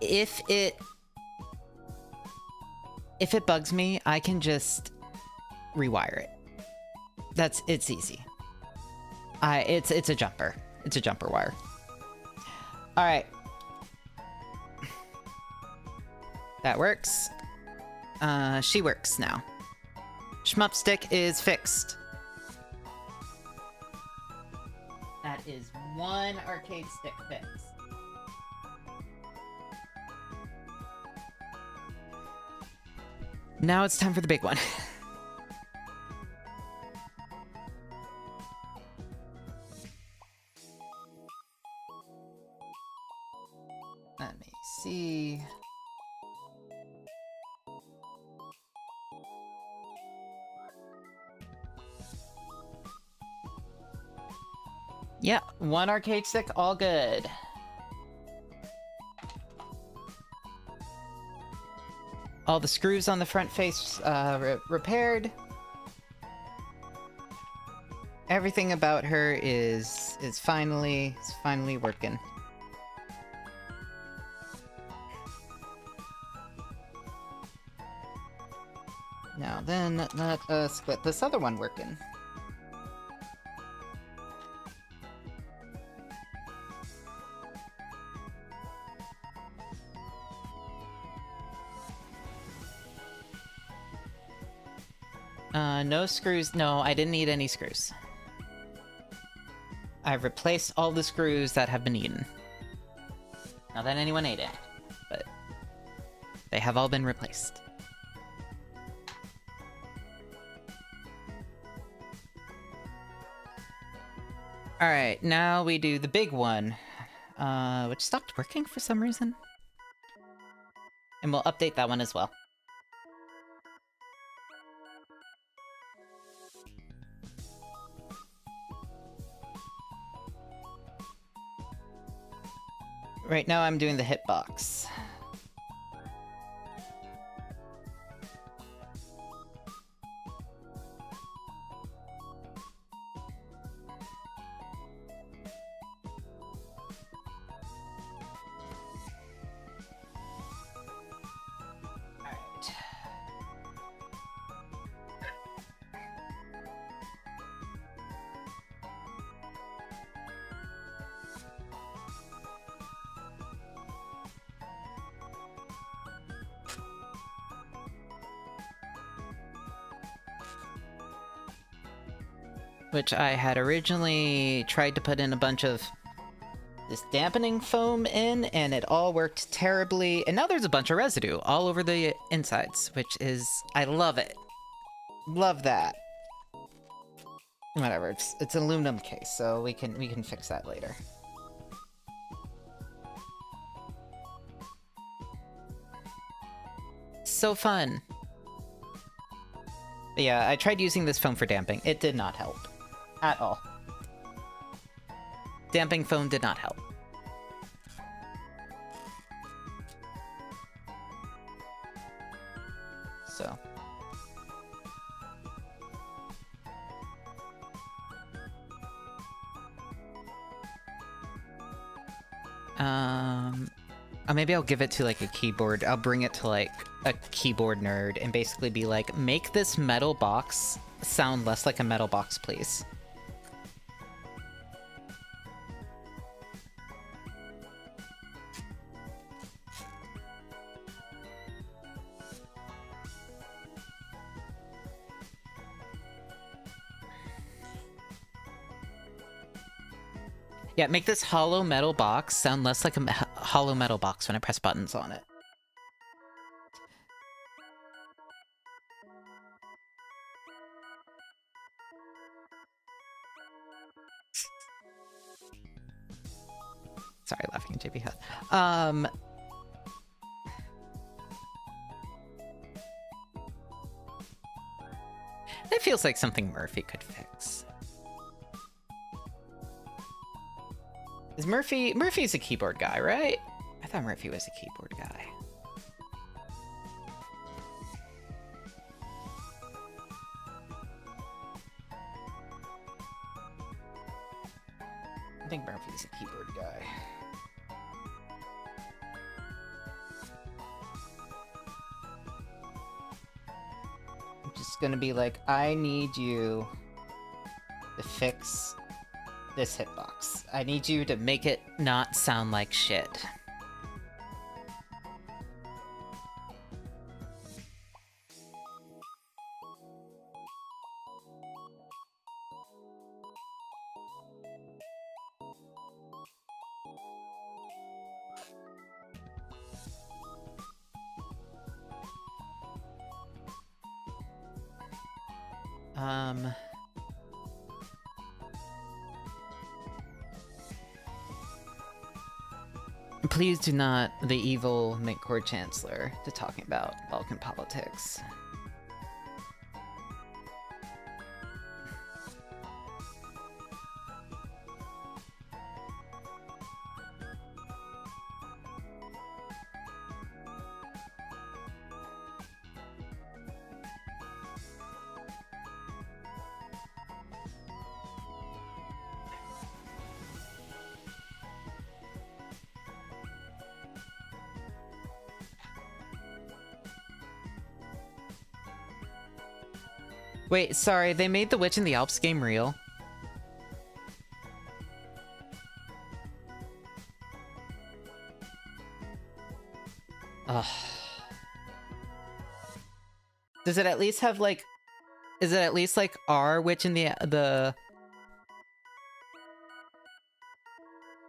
If it bugs me, I can just rewire it. It's easy. It's a jumper. It's a jumper wire. All right. That works. She works now. Shmup stick is fixed. That is one arcade stick fixed. Now it's time for the big one. Let me see. Yeah, one arcade stick, all good. all the screws on the front face repaired. Everything about her is finally working. Now then, let us get this other one working. No screws. No, I didn't need any screws. I've replaced all the screws that have been eaten. Not that anyone ate it, but they have all been replaced. Alright, now we do the big one, which stopped working for some reason. And we'll update that one as well. Right now I'm doing the hitbox. Which I had originally tried to put in a bunch of this dampening foam in, and it all worked terribly. And now there's a bunch of residue all over the insides, which is... I love it. Love that. Whatever, it's an aluminum case, so we can fix that later. So fun. But yeah, I tried using this foam for damping. It did not help. At all. Damping foam did not help. So. Maybe I'll give it to like a keyboard. I'll bring it to like a keyboard nerd and basically be like, make this metal box sound less like a metal box, please. Yeah, make this hollow metal box sound less like a hollow metal box when I press buttons on it. Sorry, laughing at JP Hut. It feels like something Murphy could fix. Is Murphy's a keyboard guy, right? I thought Murphy was a keyboard guy. I think Murphy's a keyboard guy. I'm just gonna be like, I need you to fix this hitbox. I need you to make it not sound like shit. Please do not the evil Midcourt Chancellor to talking about Balkan politics. Wait, sorry, they made the Witch in the Alps game real? Ugh. Does it at least have, like... Is it at least, like, our Witch in the...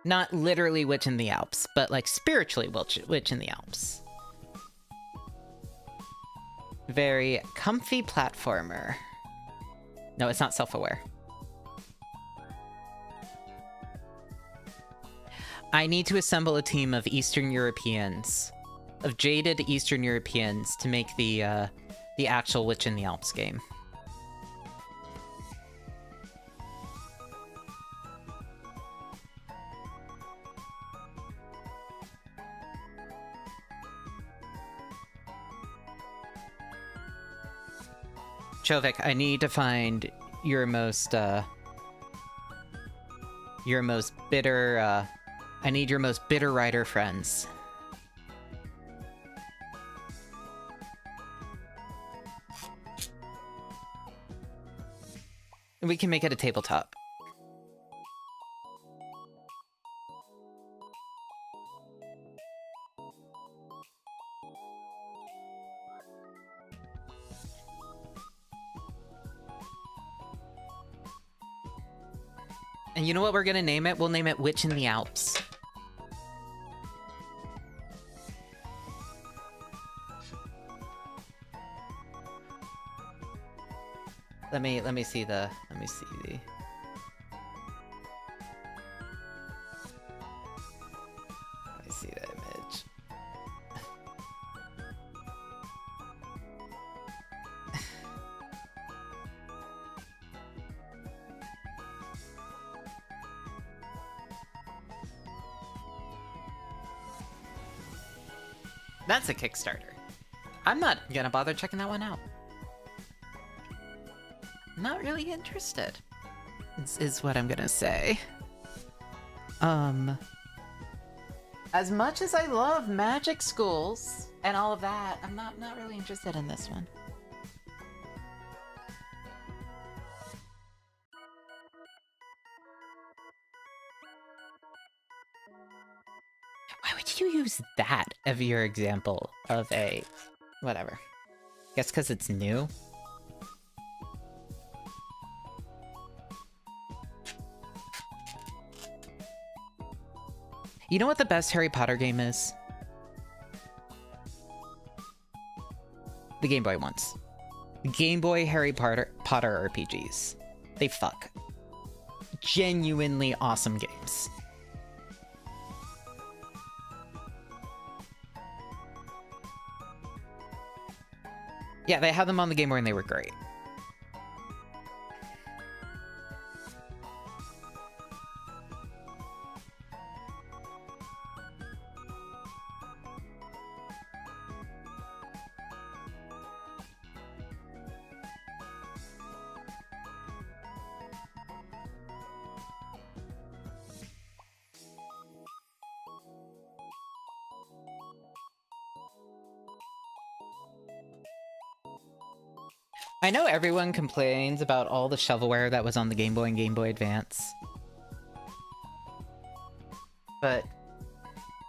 Not literally Witch in the Alps, but, like, spiritually Witch in the Alps. Very comfy platformer. No, it's not self-aware. I need to assemble a team of Eastern Europeans, of jaded Eastern Europeans, to make the actual Witch in the Alps game. Chovik, I need to find your most bitter, I need your most bitter writer friends. And we can make it a tabletop. And you know what we're gonna name it? We'll name it Witch in the Alps. Let me see the let me see the image. That's a Kickstarter. I'm not gonna bother checking that one out. Not really interested, is what I'm gonna say. As much as I love magic schools and all of that, I'm not really interested in this one. Why would you use that as your example of a... whatever. Guess because it's new? You know what the best Harry Potter game is? The Game Boy ones. The Game Boy Harry Potter RPGs. They fuck. Genuinely awesome games. Yeah, they had them on the Game Boy and they were great. I know everyone complains about all the shovelware that was on the Game Boy and Game Boy Advance. But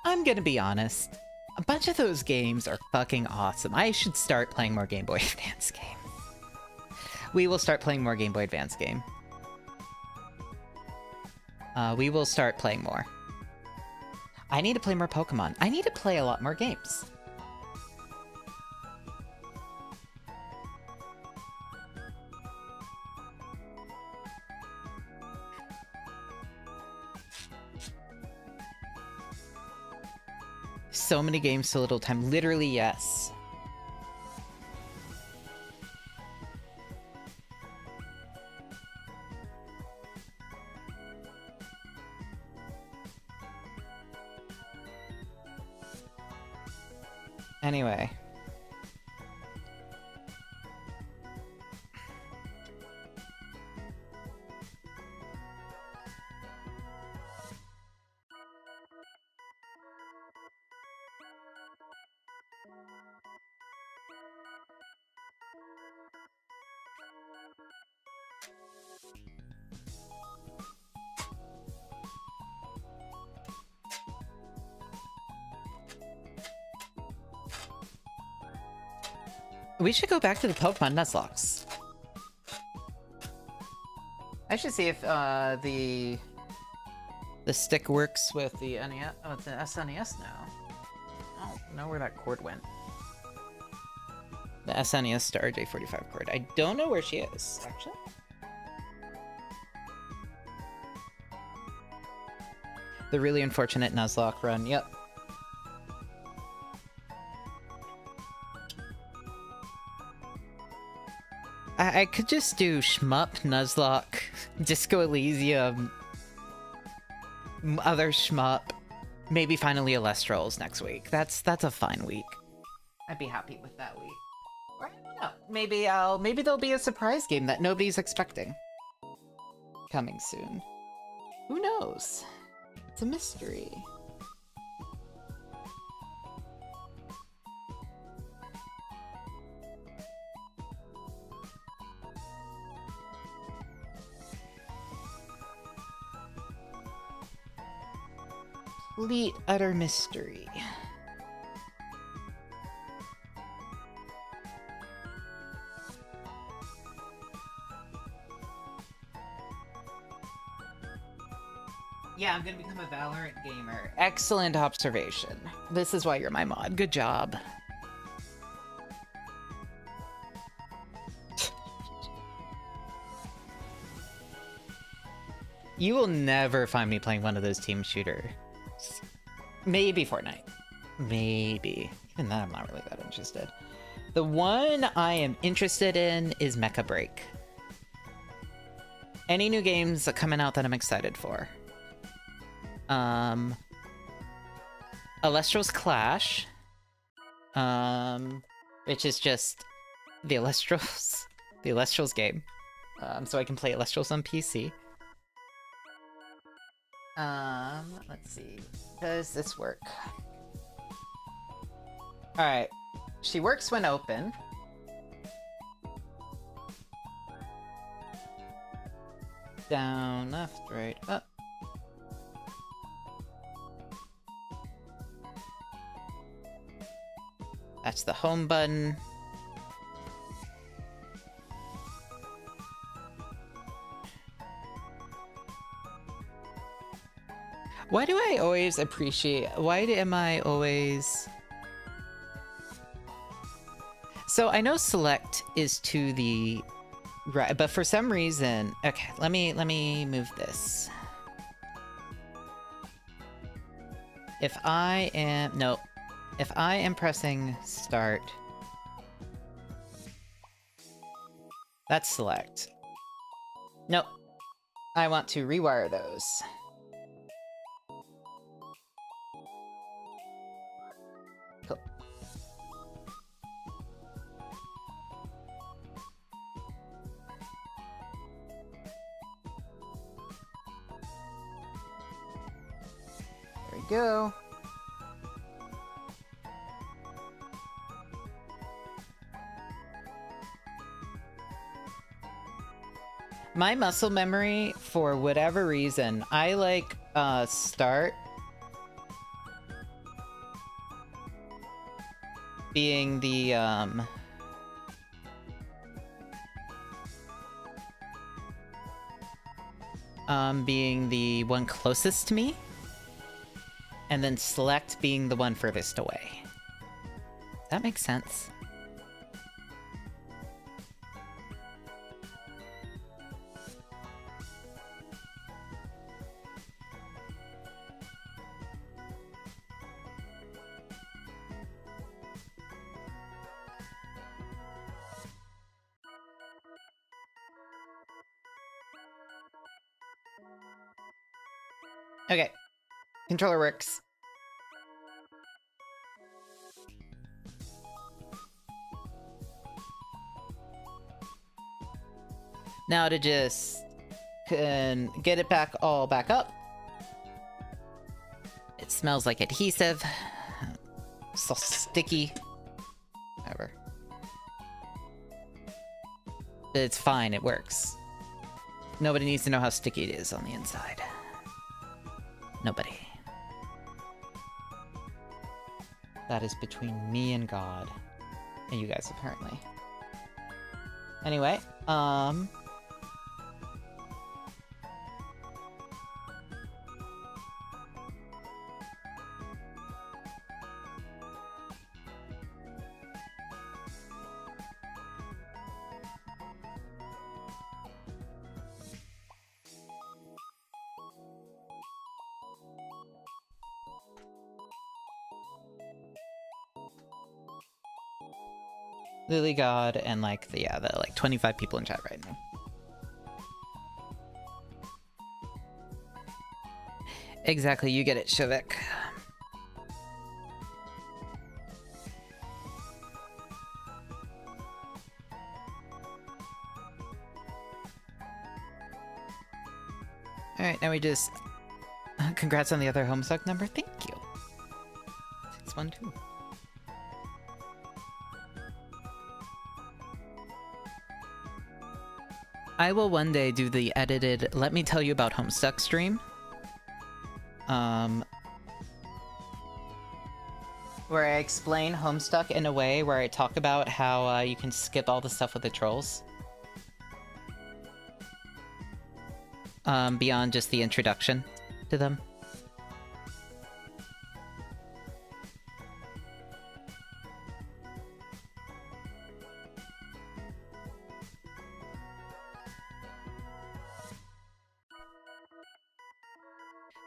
I'm gonna be honest, a bunch of those games are fucking awesome. I should start playing more Game Boy Advance games. We will start playing more Game Boy Advance game. We will start playing more. I need to play more Pokemon. I need to play a lot more games. So many games, so little time. Literally, yes. Anyway. We should go back to the Pokemon Nuzlocke. I should see if the stick works with the NES. Oh, it's an SNES now. I don't know where that cord went. The SNES to RJ45 cord. I don't know where she is, actually. The really unfortunate Nuzlocke run, yep. I could just do Shmup, Nuzlocke, Disco Elysium, other Shmup, maybe finally Alestrals next week. That's a fine week. I'd be happy with that week. Or I don't know. Maybe there'll be a surprise game that nobody's expecting. Coming soon. Who knows? It's a mystery. Complete utter mystery. Yeah, I'm gonna become a Valorant gamer. Excellent observation. This is why you're my mod. Good job. You will never find me playing one of those team shooters. Maybe Fortnite. Maybe. Even then, I'm not really that interested. The one I am interested in is Mecha Break. Any new games coming out that I'm excited for? Alestral's Clash. Which is just the Alestral's game. So I can play Alestrals on PC. Let's see. Does this work? Alright. She works when open. Down, left, right, up. That's the home button. Why do I always appreciate... Why am I always... So I know select is to the right, but for some reason... Okay, let me move this. If I am... No. If I am pressing start... That's select. Nope. I want to rewire those. Cool. There we go. My muscle memory, for whatever reason, I like start being the being the one closest to me, and then select being the one furthest away. That makes sense. Okay, controller works. Now to just can get it back all back up. It smells like adhesive. So sticky. Whatever. But it's fine, it works. Nobody needs to know how sticky it is on the inside. Nobody. That is between me and God. And you guys, apparently. Anyway, Lily God and like the 25 people in chat right now. Exactly, you get it, Shavik. Alright, now we just... Congrats on the other Homestuck number, thank you. 612. I will one day do the edited Let Me Tell You About Homestuck stream. Where I explain Homestuck in a way where I talk about how you can skip all the stuff with the trolls. Beyond just the introduction to them.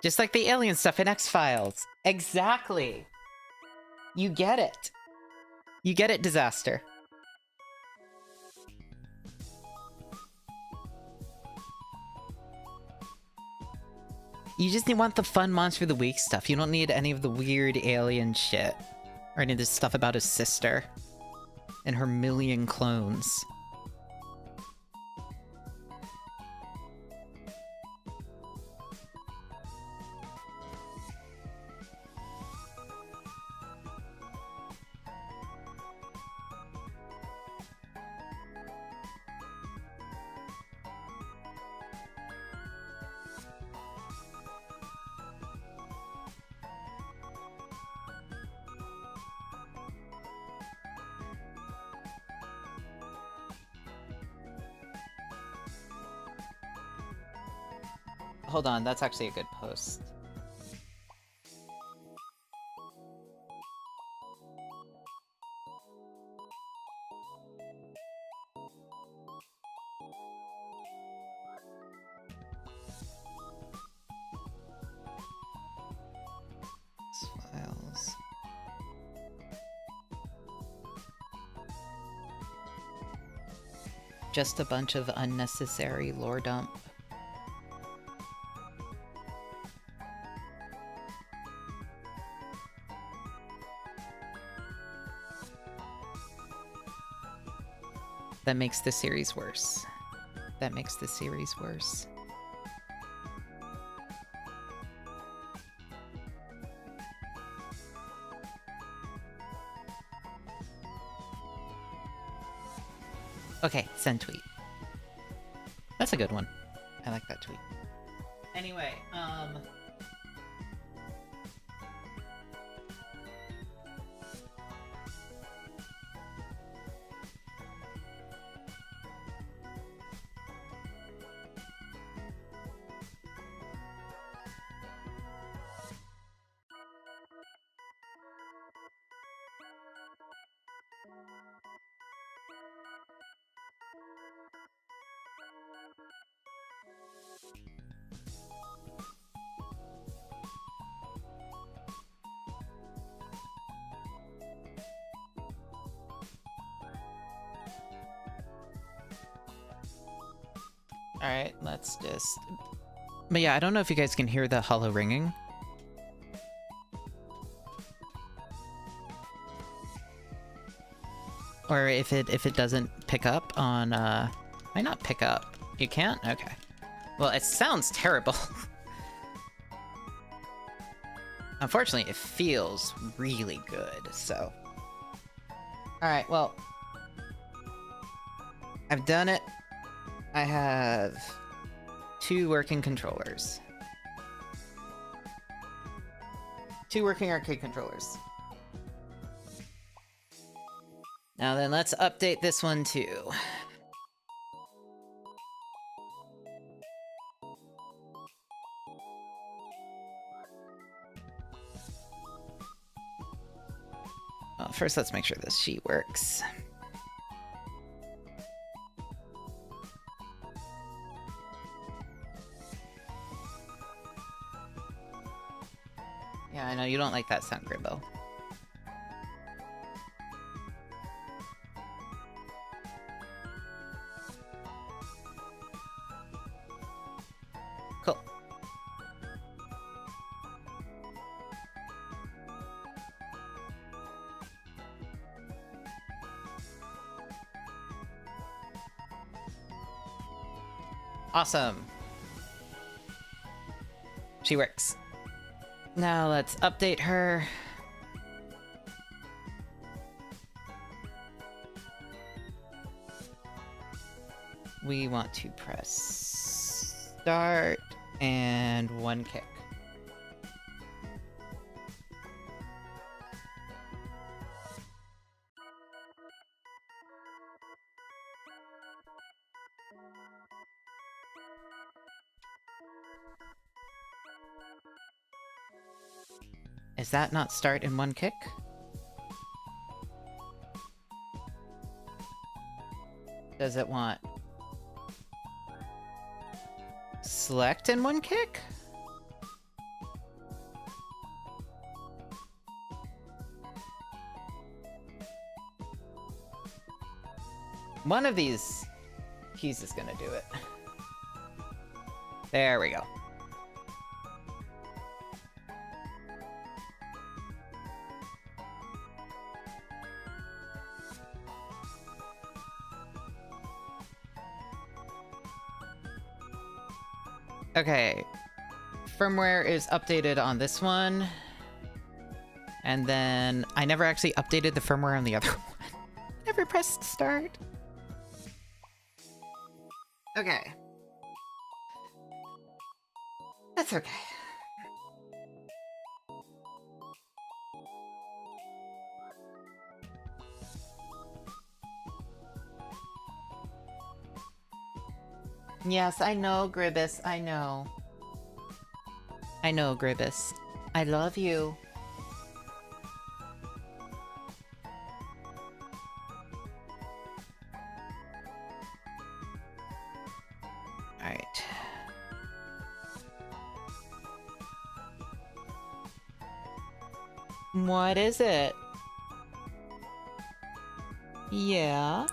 Just like the alien stuff in X-Files. Exactly. You get it. You get it, Disaster. You just want the fun Monster of the Week stuff. You don't need any of the weird alien shit. Or any of this stuff about his sister. And her million clones. Hold on, that's actually a good post. Files. Just a bunch of unnecessary lore dump. That makes the series worse. That makes the series worse. Okay, send tweet. That's a good one. I like that tweet. Anyway, alright, let's just... But yeah, I don't know if you guys can hear the hollow ringing. Or if it doesn't pick up on, Why not pick up? You can't? Okay. Well, it sounds terrible. Unfortunately, it feels really good, so... Alright, well... I've done it. I have 2 working controllers. 2 working arcade controllers. Now then, let's update this one too. Well, first let's make sure this sheet works. Yeah, I know you don't like that sound, Gribbo. Cool. Awesome. She works. Now let's update her. We want to press start and one kick. Is that not start in one kick? Does it want select in one kick? One of these keys is gonna do it. There we go. Okay, firmware is updated on this one, and then I never actually updated the firmware on the other one. Never pressed start. Okay. That's okay. Yes, I know, Gribbus. I know. I know, Gribbus. I love you. Alright. What is it? Yeah?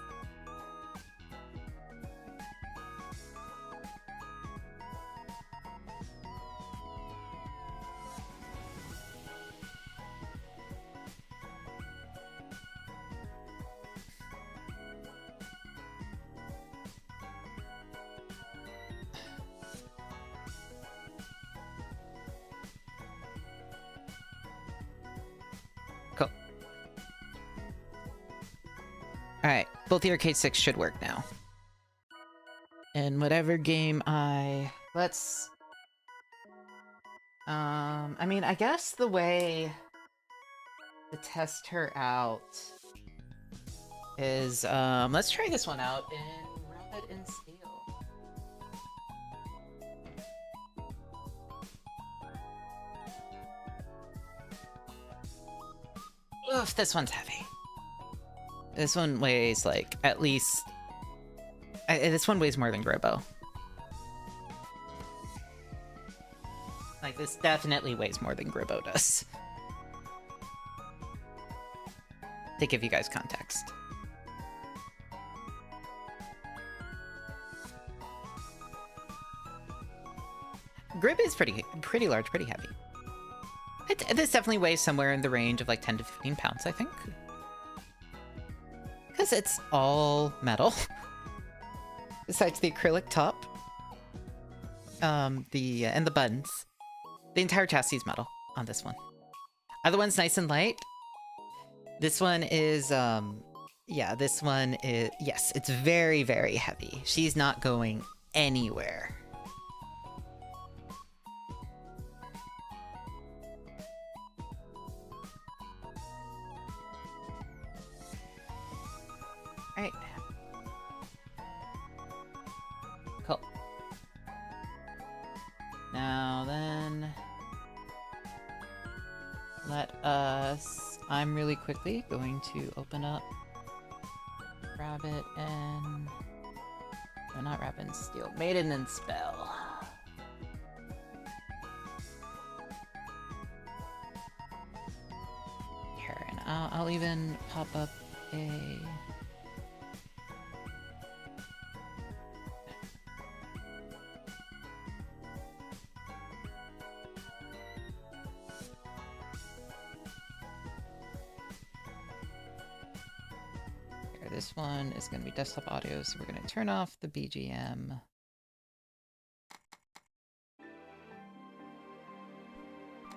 Cool. Alright, both the arcade sticks should work now. And whatever game let's... I mean, I guess the way to test her out is, let's try this one out in Red and Steel. Oof, this one's heavy. This one weighs, like, at least... this one weighs more than Gribbo. Like, this definitely weighs more than Gribbo does. To give you guys context. Grib is pretty large, pretty heavy. This definitely weighs somewhere in the range of like 10 to 15 pounds, I think. Because it's all metal. Besides the acrylic top. And the buttons. The entire chassis is metal on this one. Other one's nice and light. This one is, yeah, this one is, yes, it's very, very heavy. She's not going anywhere. Alright. Cool. Now then, let us I'm really quickly going to open up Rabbit and... No, not Rabbit and Steel. Maiden and Spell. Here, and I'll even pop up a... This one is going to be desktop audio, so we're going to turn off the BGM.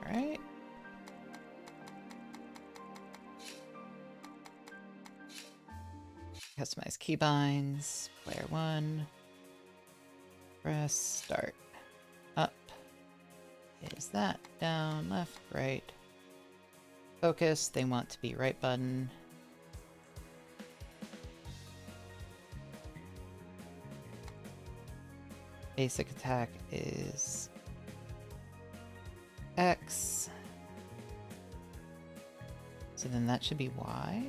Alright. Customize keybinds. Player 1. Press start. Up. Is that. Down, left, right. Focus. They want to be right button. Basic attack is X. So then that should be Y.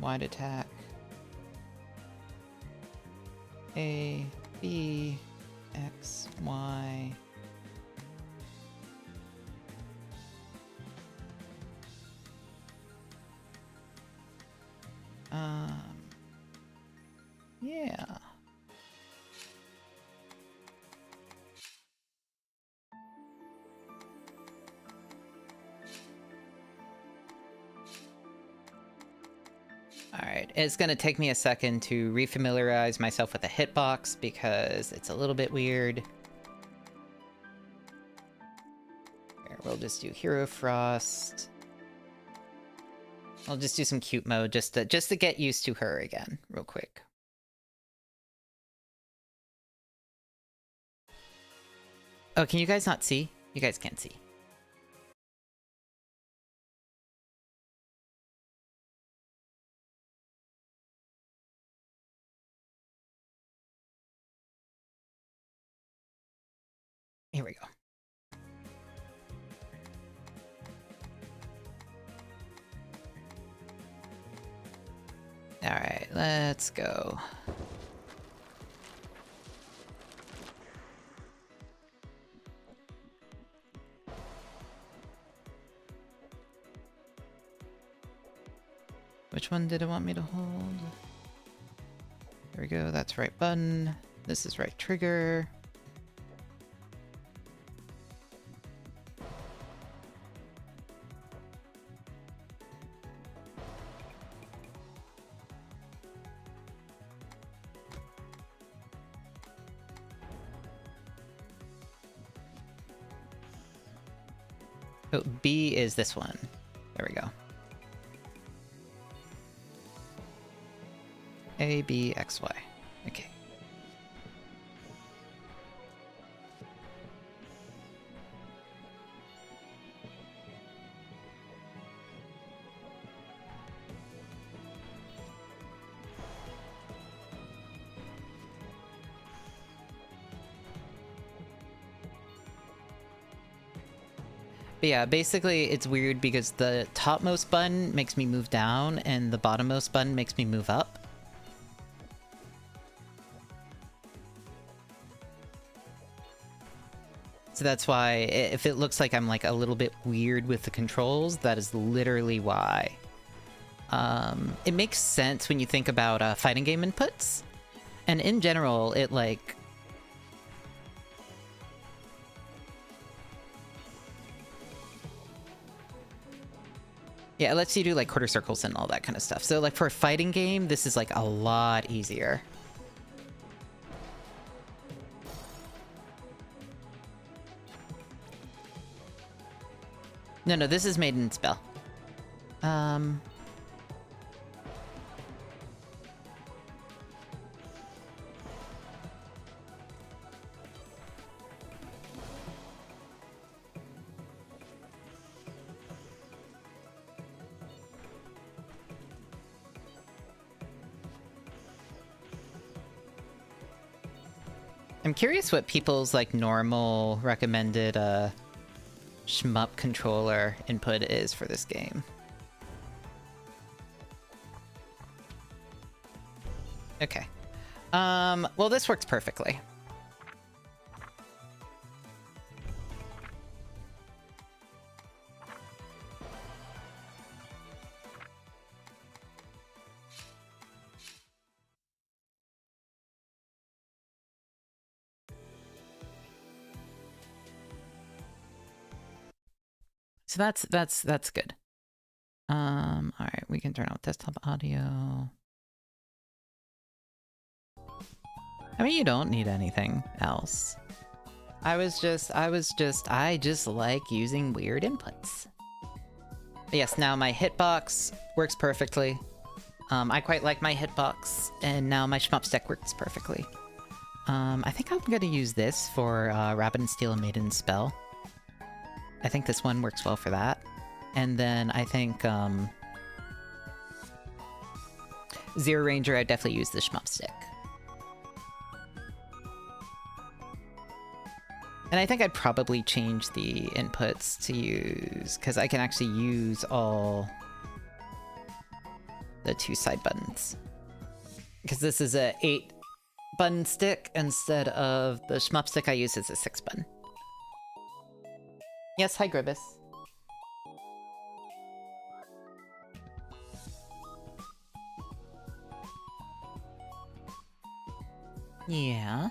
Wide attack. A, B, X, Y. Yeah. Alright, it's gonna take me a second to refamiliarize myself with the hitbox because it's a little bit weird. Here, we'll just do Hero Frost. I'll just do some cute mode just to get used to her again, real quick. Oh, can you guys not see? You guys can't see. Here we go. Alright, let's go. Which one did it want me to hold? There we go, that's right button. This is right trigger. Oh, B is this one. There we go. A, B, X, Y. Okay. But yeah, basically it's weird because the topmost button makes me move down and the bottommost button makes me move up. So that's why if it looks like I'm like a little bit weird with the controls, that is literally why. It makes sense when you think about fighting game inputs. And in general, it like... Yeah, it lets you do like quarter circles and all that kind of stuff. So like for a fighting game, this is like a lot easier. No, this is Maiden Spell. I'm curious what people's like normal recommended shmup controller input is for this game. Okay. Well, this works perfectly. So that's good. All right, we can turn off desktop audio. I mean, you don't need anything else. I just like using weird inputs. But yes, now my hitbox works perfectly. I quite like my hitbox, and now my shmup stick works perfectly. I think I'm gonna use this for Rabbit and Steel and Maiden Spell. I think this one works well for that. And then I think Zero Ranger, I'd definitely use the shmup stick. And I think I'd probably change the inputs to use, because I can actually use all the 2 side buttons. Because this is a 8-button stick instead of the shmup stick I use as a 6-button. Yes, hi Gribbus. Yeah.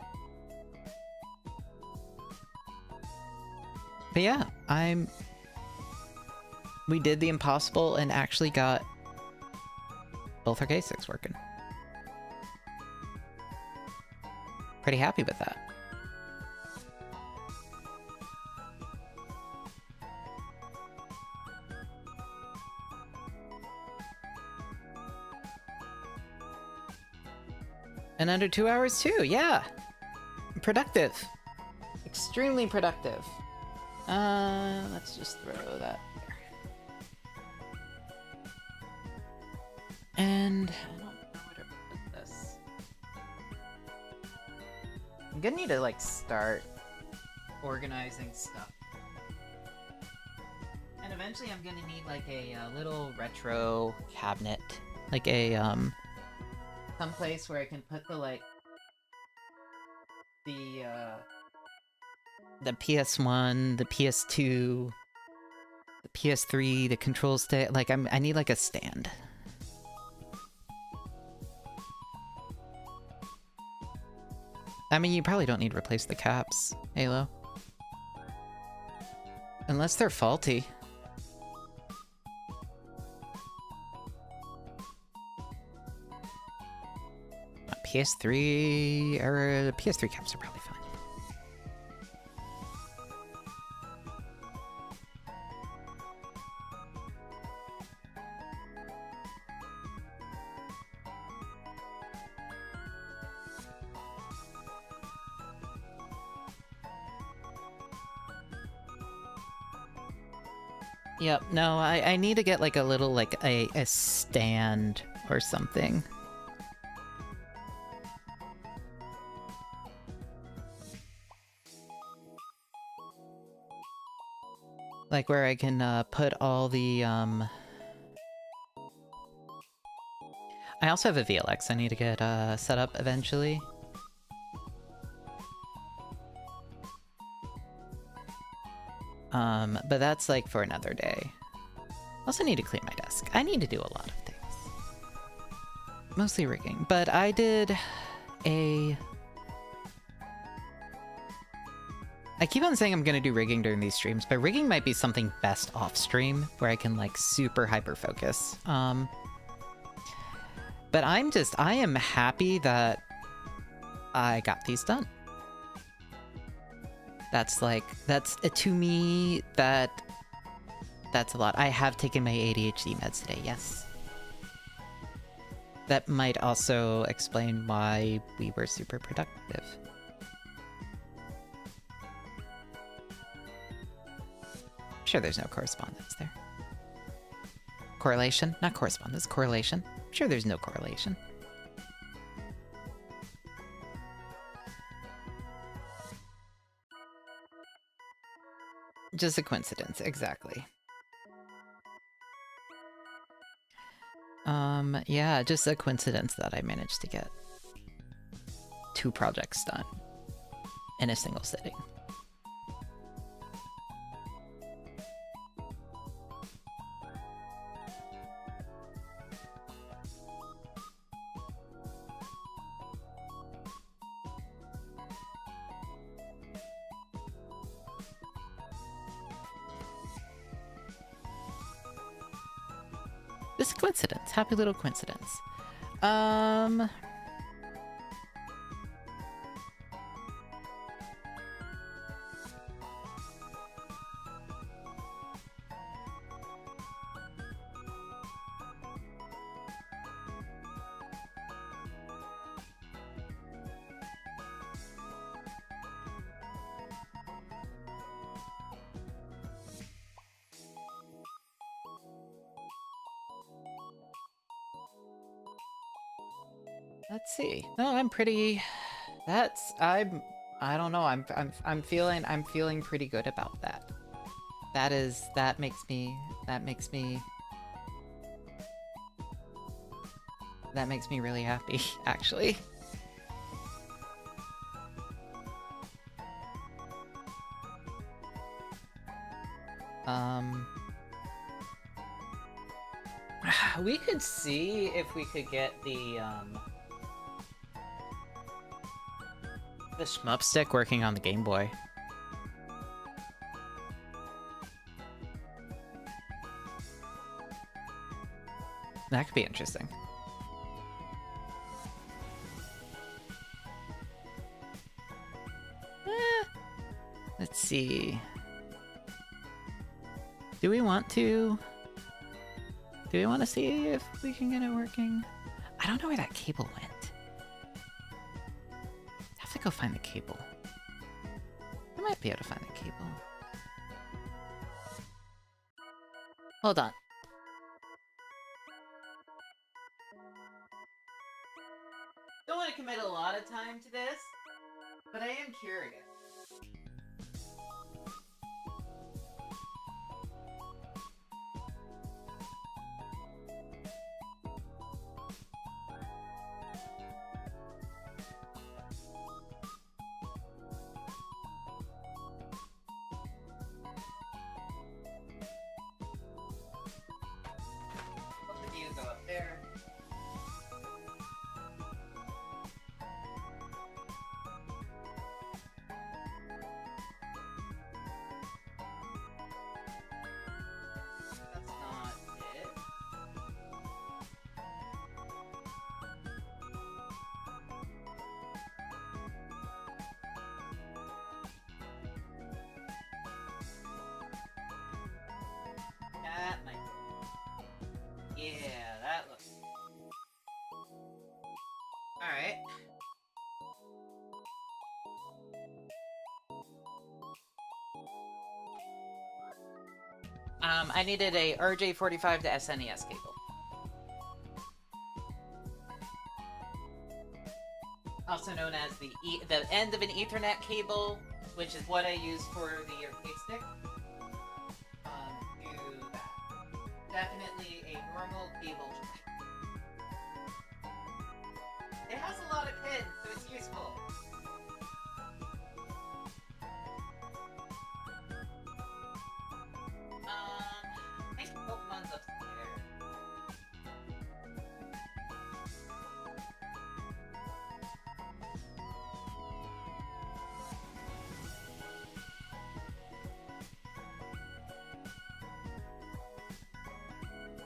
But yeah, we did the impossible and actually got both our K6 working. Pretty happy with that. And under 2 hours too, yeah. Productive. Extremely productive. Let's just throw that there. And I don't know where to put this. I'm gonna need to like start organizing stuff. And eventually I'm gonna need like a little retro cabinet. Like a someplace where I can put the like the PS1, the PS2, the PS3, the control stick. Like I need like a stand. I mean, you probably don't need to replace the caps, Halo. Unless they're faulty. PS3 or PS3 caps are probably fine. Yep, no, I need to get like a little, like a stand or something. Like where I can put all the I also have a VLX I need to get set up eventually. But that's like for another day. Also need to clean my desk. I need to do a lot of things. Mostly rigging, but I did a... I keep on saying I'm gonna do rigging during these streams, but rigging might be something best off stream, where I can like super hyper focus. But I am happy that I got these done. That's to me, that's a lot. I have taken my ADHD meds today, yes. That might also explain why we were super productive. Sure, there's no correspondence there. Correlation? Not correspondence, correlation. Sure, there's no correlation. just a coincidence, exactly. Yeah, just a coincidence that I managed to get 2 projects done in a single sitting. Just a coincidence. Happy little coincidence. Let's see. No, I'm pretty. I don't know. I'm feeling pretty good about that. That makes me really happy, actually. We could see if we could get the shmup stick working on the Game Boy. That could be interesting. Let's see. Do we want to see if we can get it working? I don't know where that cable went. I have to go find the cable. I might be able to find the cable. Hold on. Don't want to commit a lot of time to this, but I am curious. Go up there. That's not it. That might. Yeah, that looks. Alright. I needed a RJ45 to SNES cable. Also known as the end of an Ethernet cable, which is what I use for the arcade stick. Do that. Definitely a normal cable. It has a lot of pins, so it's useful. I think Pokemon's upstairs.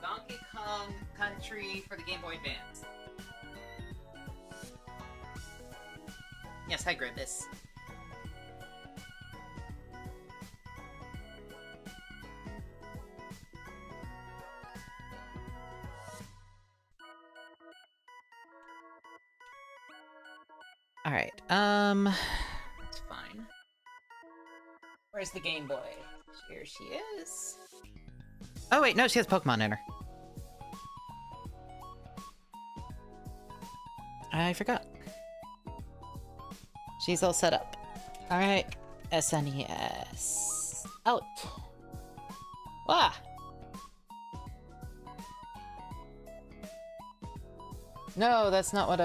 Donkey Kong Country for the Game Boy Advance. Yes, hi Grimace. Alright, it's fine. Where's the Game Boy? Here she is. Oh wait, no, she has Pokemon in her. I forgot. She's all set up. Alright, SNES. Out. Ah! No, that's not what,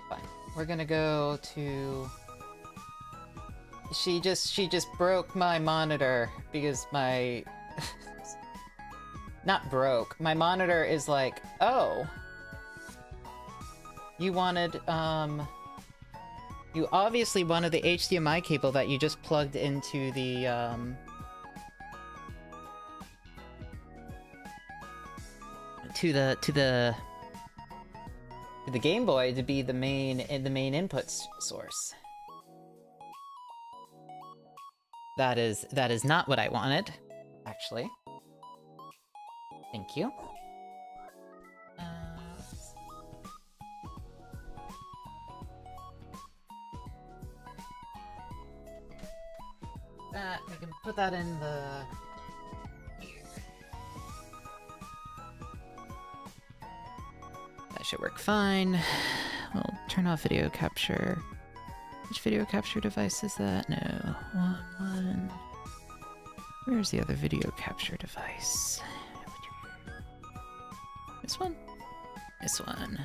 fine. We're gonna go to... She just broke my monitor because my... Not broke. My monitor is like, oh. You wanted, You obviously wanted the HDMI cable that you just plugged into the, to the Game Boy to be the main input source. That is not what I wanted, actually. Thank you. I can put that in the... That should work fine. We'll turn off video capture. Which video capture device is that? No. One. Where's the other video capture device? This one? This one.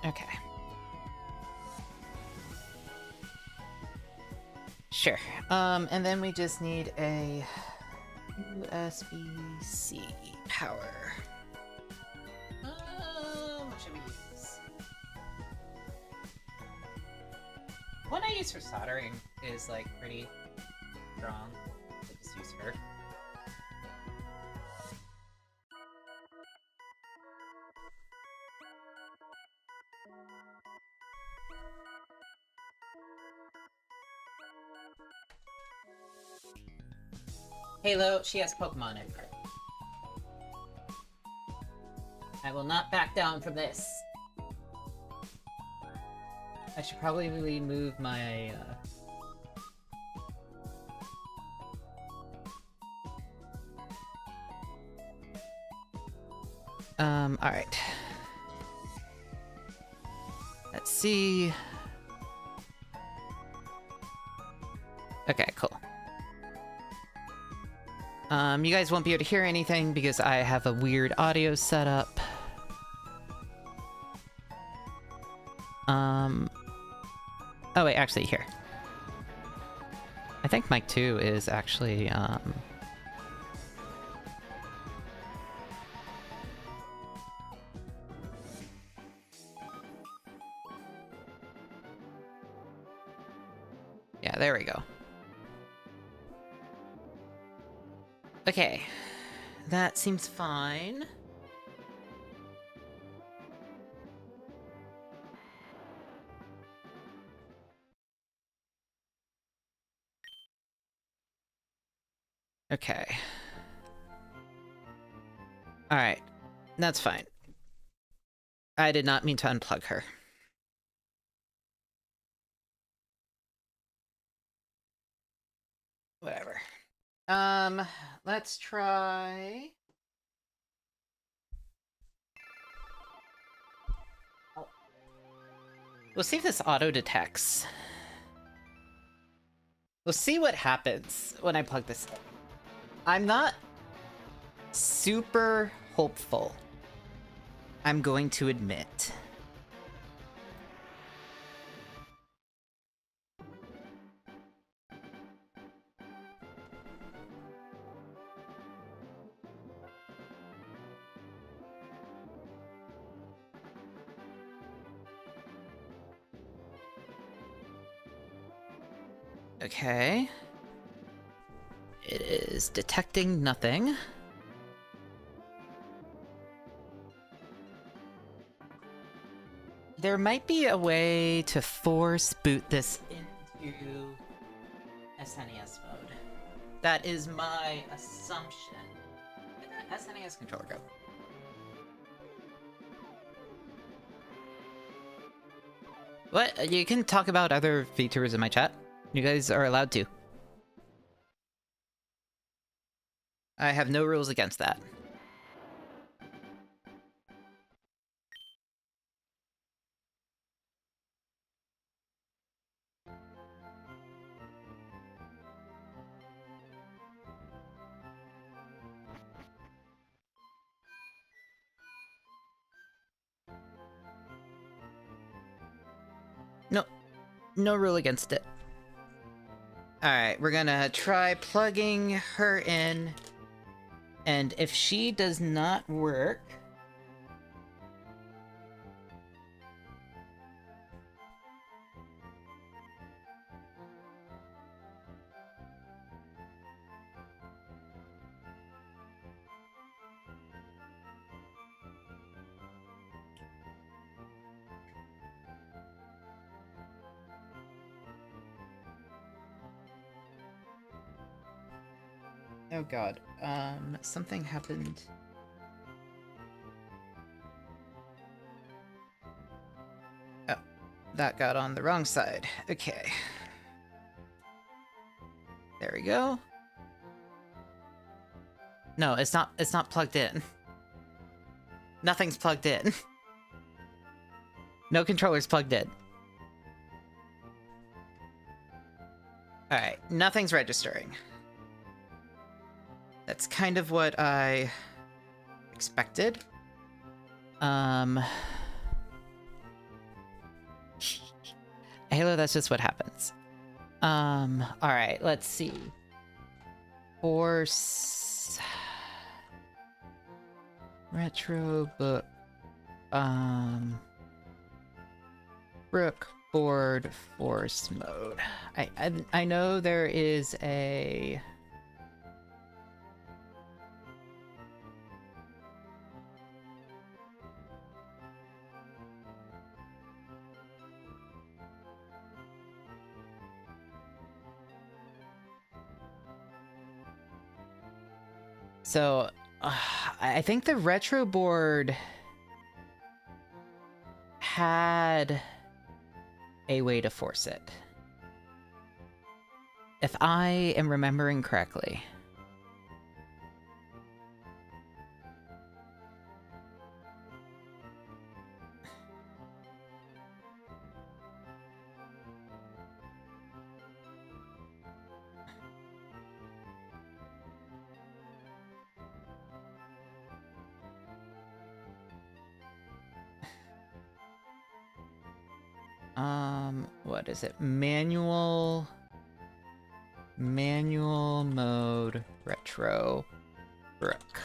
Okay. Sure. And then we just need a USB-C power. What should we use? One I use for soldering is like pretty strong. So just use her. Halo, she has Pokemon in her. I will not back down from this. I should probably really move my, alright. Let's see. Okay, cool. You guys won't be able to hear anything because I have a weird audio setup. Oh wait, actually, here. I think mic 2 is actually, yeah, there we go. Okay, that seems fine. Okay. Alright, that's fine. I did not mean to unplug her. Whatever. Let's try... Oh. We'll see if this auto-detects. We'll see what happens when I plug this in. I'm not super hopeful, I'm going to admit. Okay. It is detecting nothing. There might be a way to force boot this into SNES mode. That is my assumption. Where'd that SNES controller go? What? You can talk about other VTubers in my chat. You guys are allowed to. I have no rules against that. No rule against it. Alright, we're gonna try plugging her in. And if she does not work... Oh god, something happened. Oh, that got on the wrong side. Okay. There we go. No, it's not plugged in. Nothing's plugged in. No controller's plugged in. Alright, nothing's registering. That's kind of what I expected. Halo, that's just what happens. Alright, let's see. Force... Retro book... Rook board force mode. I know there is a... So, I think the retro board had a way to force it. If I am remembering correctly. What is it? Manual mode retro Rook.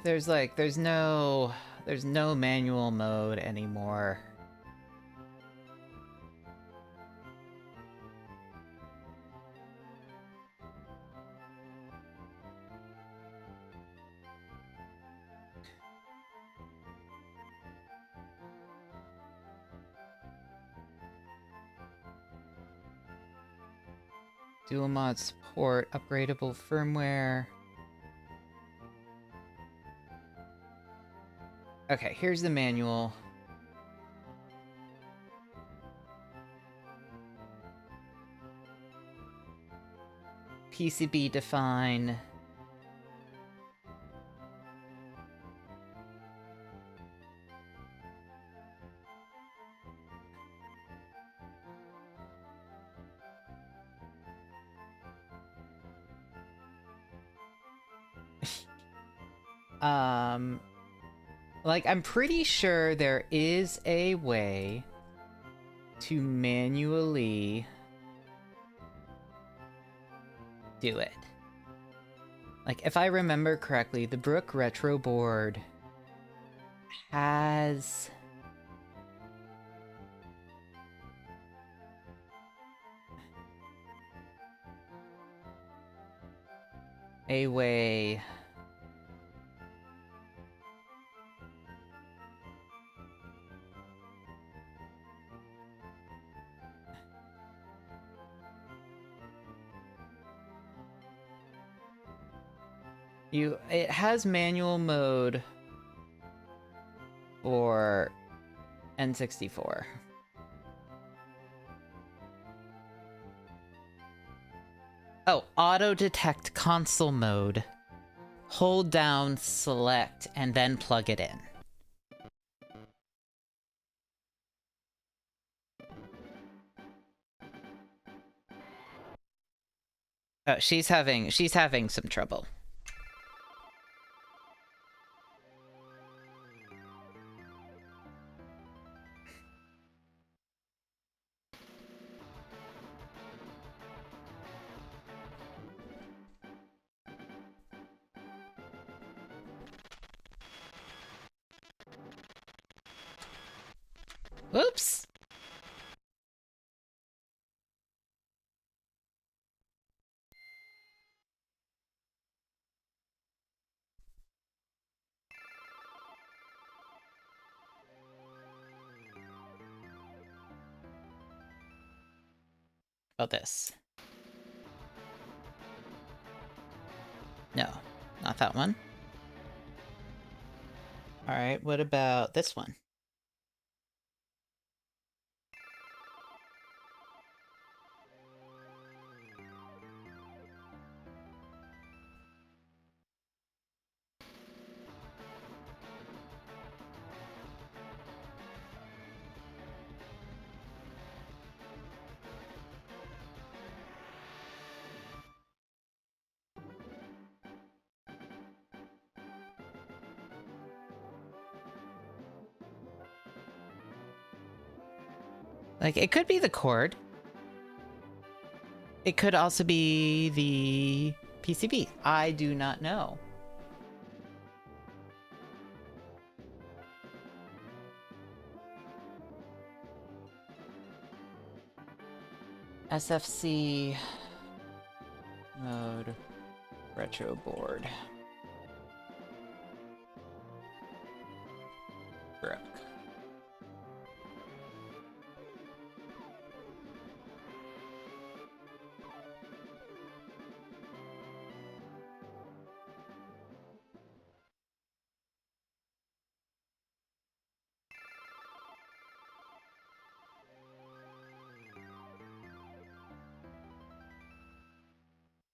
There's no manual mode anymore. Dual mod support, upgradable firmware. Okay, here's the manual. PCB define. Like, I'm pretty sure there is a way to manually do it. Like, if I remember correctly, the Brook Retro board has... a way... It has manual mode for N64. Oh, auto detect console mode. Hold down, select, and then plug it in. Oh, she's having some trouble. Whoops! Oh, this. No, not that one. Alright, what about this one? Like, it could be the cord. It could also be the PCB. I do not know. SFC mode retro board. Broke.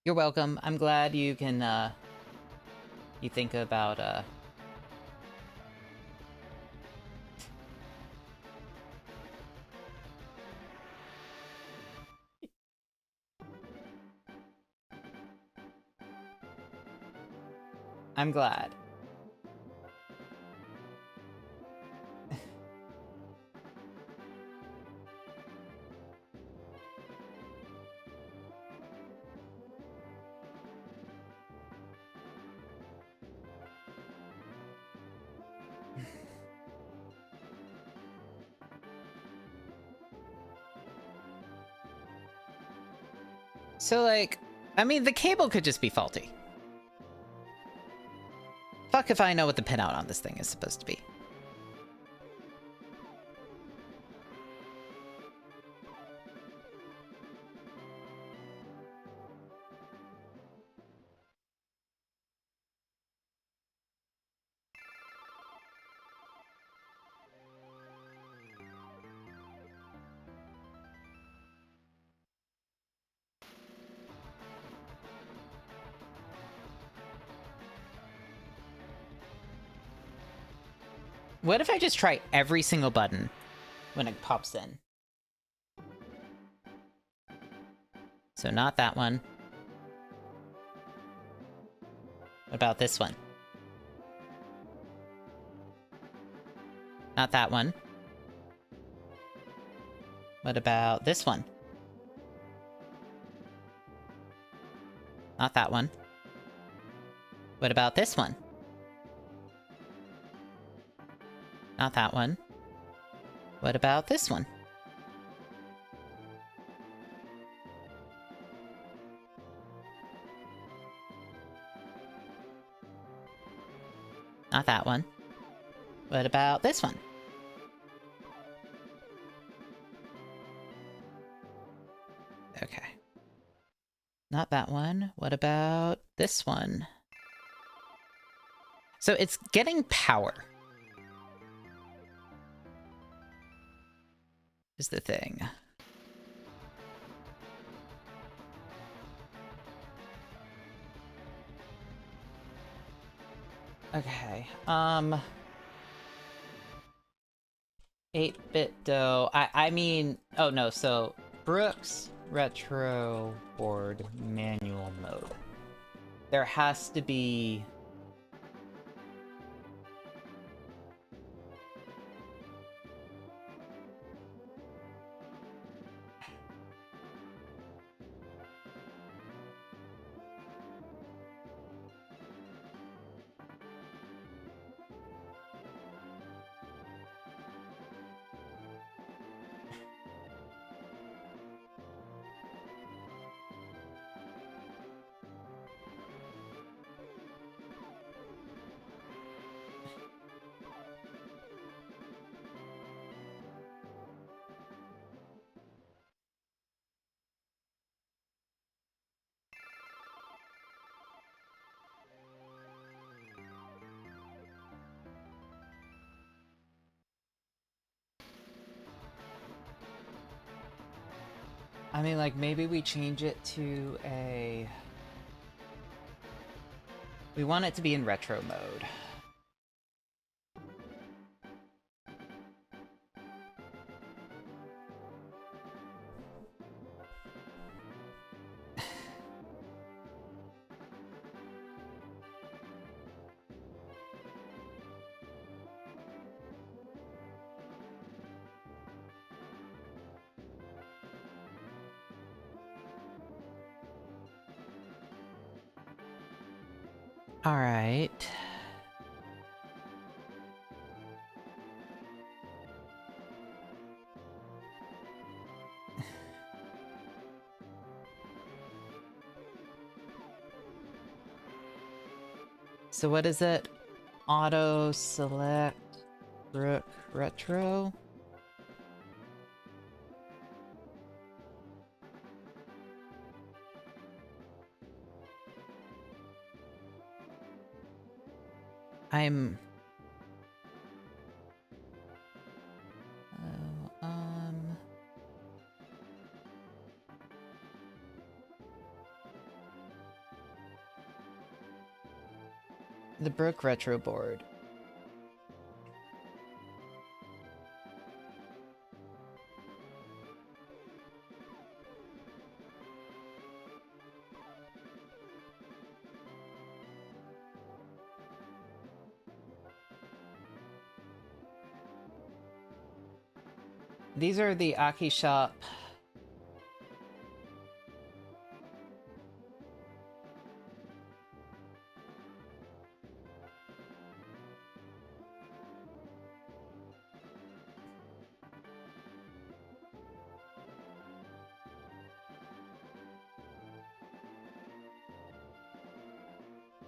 You're welcome. I'm glad you can, you think about, I'm glad. So, like, I mean, the cable could just be faulty. Fuck if I know what the pinout on this thing is supposed to be. What if I just try every single button when it pops in? So not that one. What about this one? Not that one. What about this one? Not that one. What about this one? Not that one. What about this one? Not that one. What about this one? Okay. Not that one. What about this one? So it's getting power. Is the thing. Okay. 8-bit dough. I mean, oh no, so Brooks retro board manual mode. There has to be I mean, like, maybe we change it to a... We want it to be in retro mode. All right. So what is it? Auto select Rook retro? I'm... The Brook retro board. These are the Aki Shop.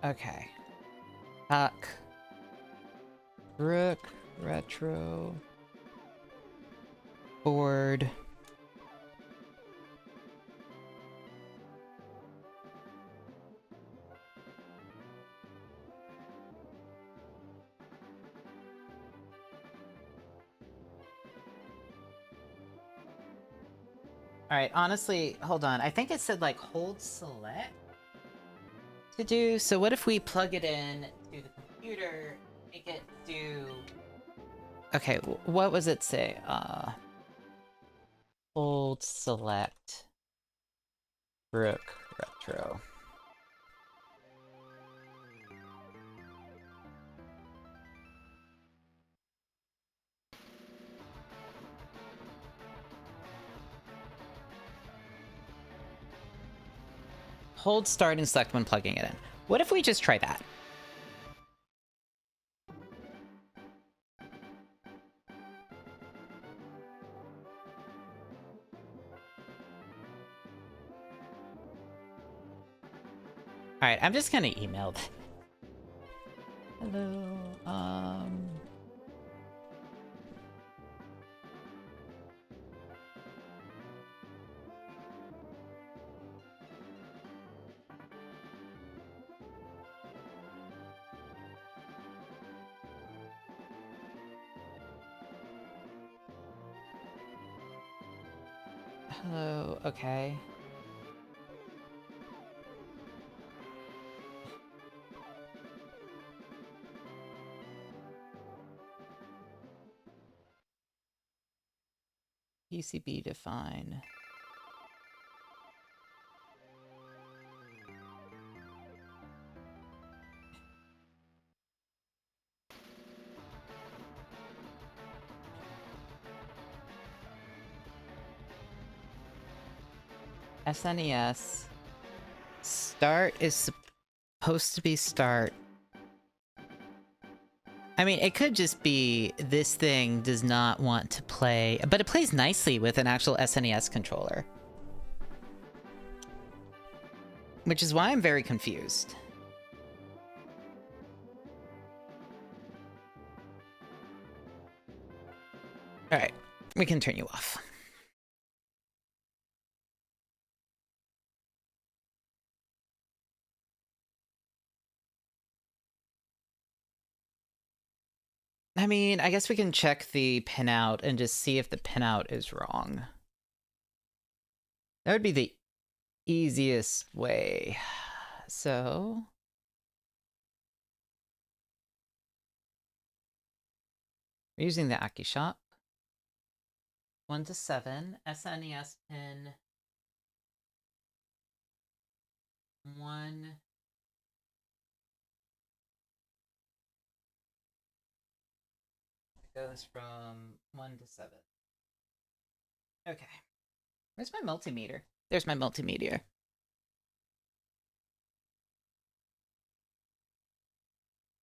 Okay. Brook retro board. Alright, honestly, hold on. I think it said, like, hold select to do. So what if we plug it in to the computer, make it do... Okay, what was it say? Hold select Brook retro. Hold start and select when plugging it in. What if we just try that? Alright, I'm just gonna email that. Hello, Hello, okay. PCB define. SNES. Start is supposed to be start. I mean, it could just be this thing does not want to play, but it plays nicely with an actual SNES controller. Which is why I'm very confused. Alright, we can turn you off. I mean, I guess we can check the pinout and just see if the pinout is wrong. That would be the easiest way. So... we're using the Aki shop. 1 to 7, SNES pin 1. It goes from 1 to 7. Okay. Where's my multimeter? There's my multimeter.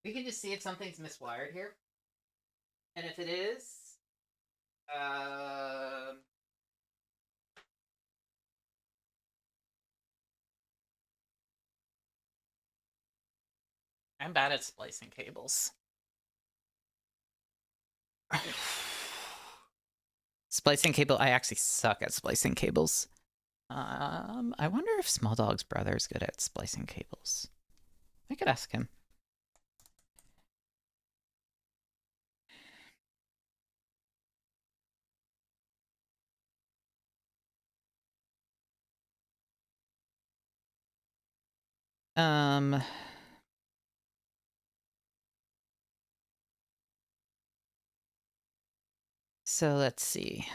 We can just see if something's miswired here. And if it is, I'm bad at splicing cables. Splicing cable, I actually suck at splicing cables. I wonder if Small Dog's brother is good at splicing cables. I could ask him. So let's see.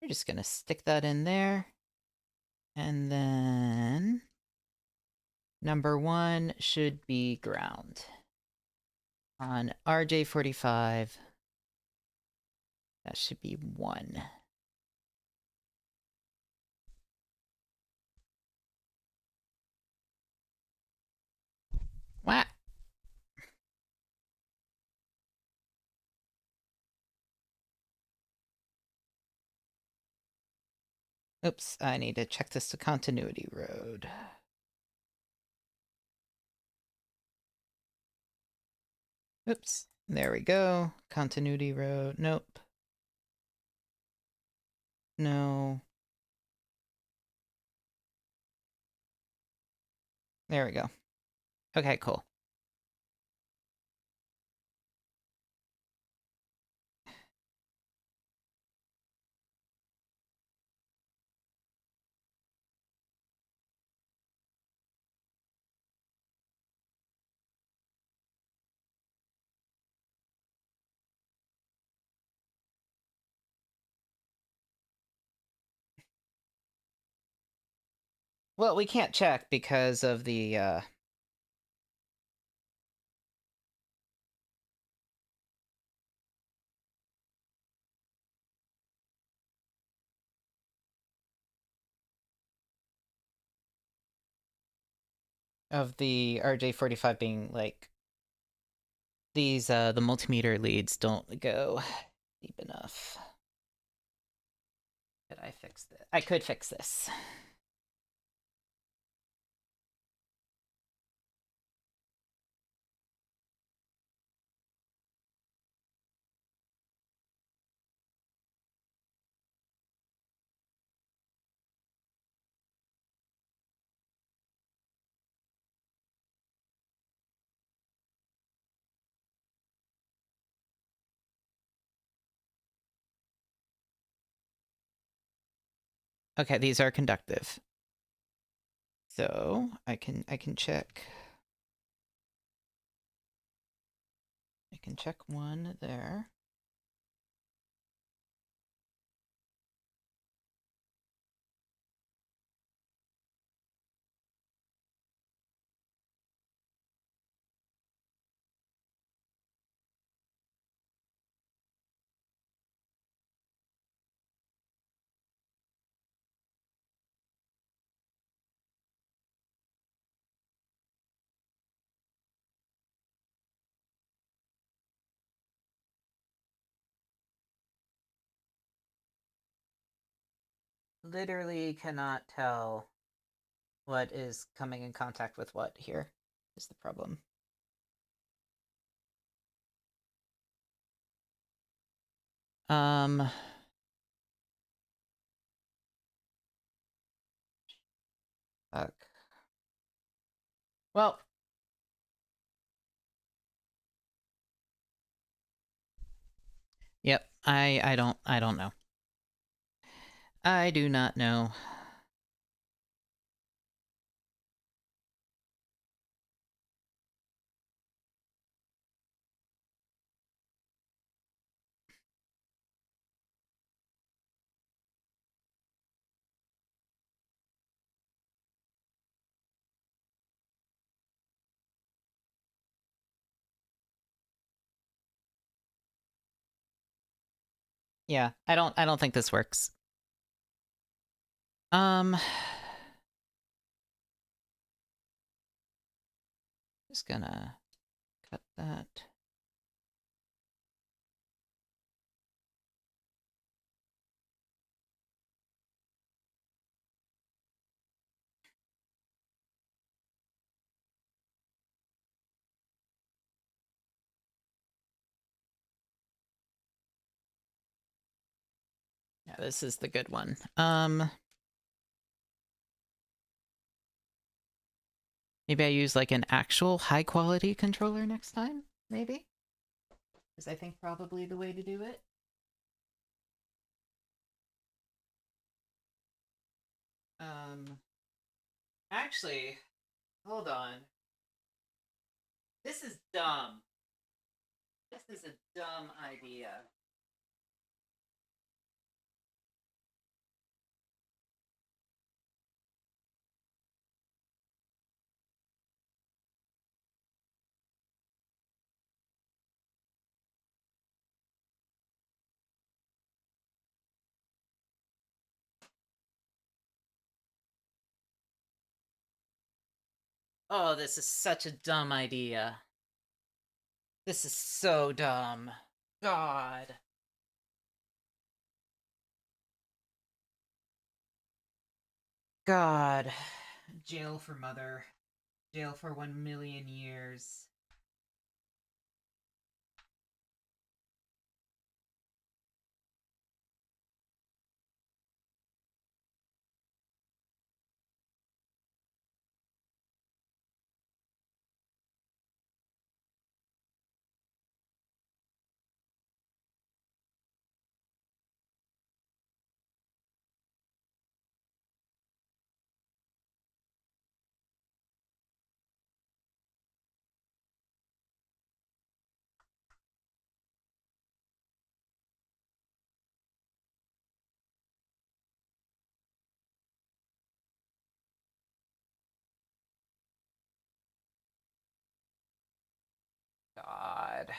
We're just gonna stick that in there. And then number 1 should be ground. On RJ45, that should be 1. What? Oops, I need to check this to continuity road. Oops, there we go. Continuity road, nope. No. There we go. Okay, cool. Well, we can't check because of the, of the RJ45 being, like, these, the multimeter leads don't go deep enough. Could I fix this? I could fix this. Okay, these are conductive. So I can check. I can check one there. Literally cannot tell what is coming in contact with what here is the problem. Fuck. Well, yep. I don't know. I do not know. Yeah, I don't think this works. Just gonna cut that. Yeah, this is the good one. Maybe I use like an actual high quality controller next time, maybe? Because I think probably the way to do it. Actually, hold on. This is dumb. This is a dumb idea. Oh, this is such a dumb idea. This is so dumb. God. God. Jail for mother. Jail for 1,000,000 years. God.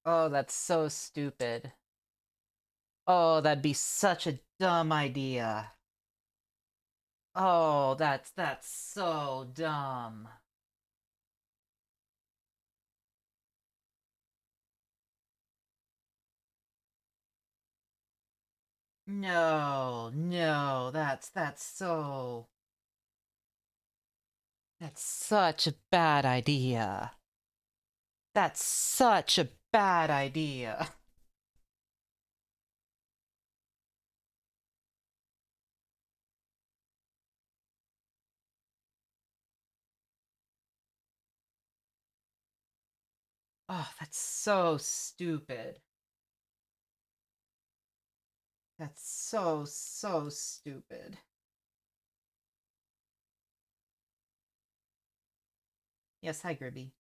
Oh, that's so stupid. Oh, that'd be such a dumb idea. Oh, that's so dumb. No, no, that's such a bad idea. That's such a bad idea. Oh, that's so stupid. That's so stupid. Yes, hi, Gribby.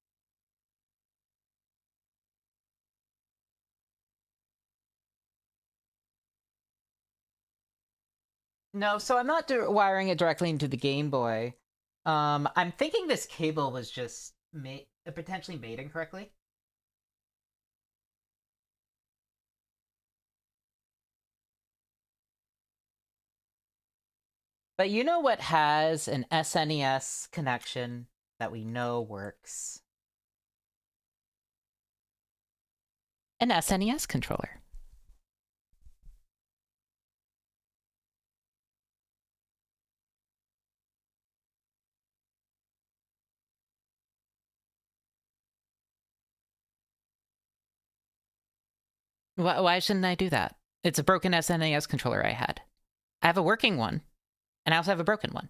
No, so I'm not wiring it directly into the Game Boy. I'm thinking this cable was just made potentially made incorrectly. But you know what has an SNES connection that we know works? An SNES controller. Why shouldn't I do that? It's a broken SNES controller I had. I have a working one, and I also have a broken one.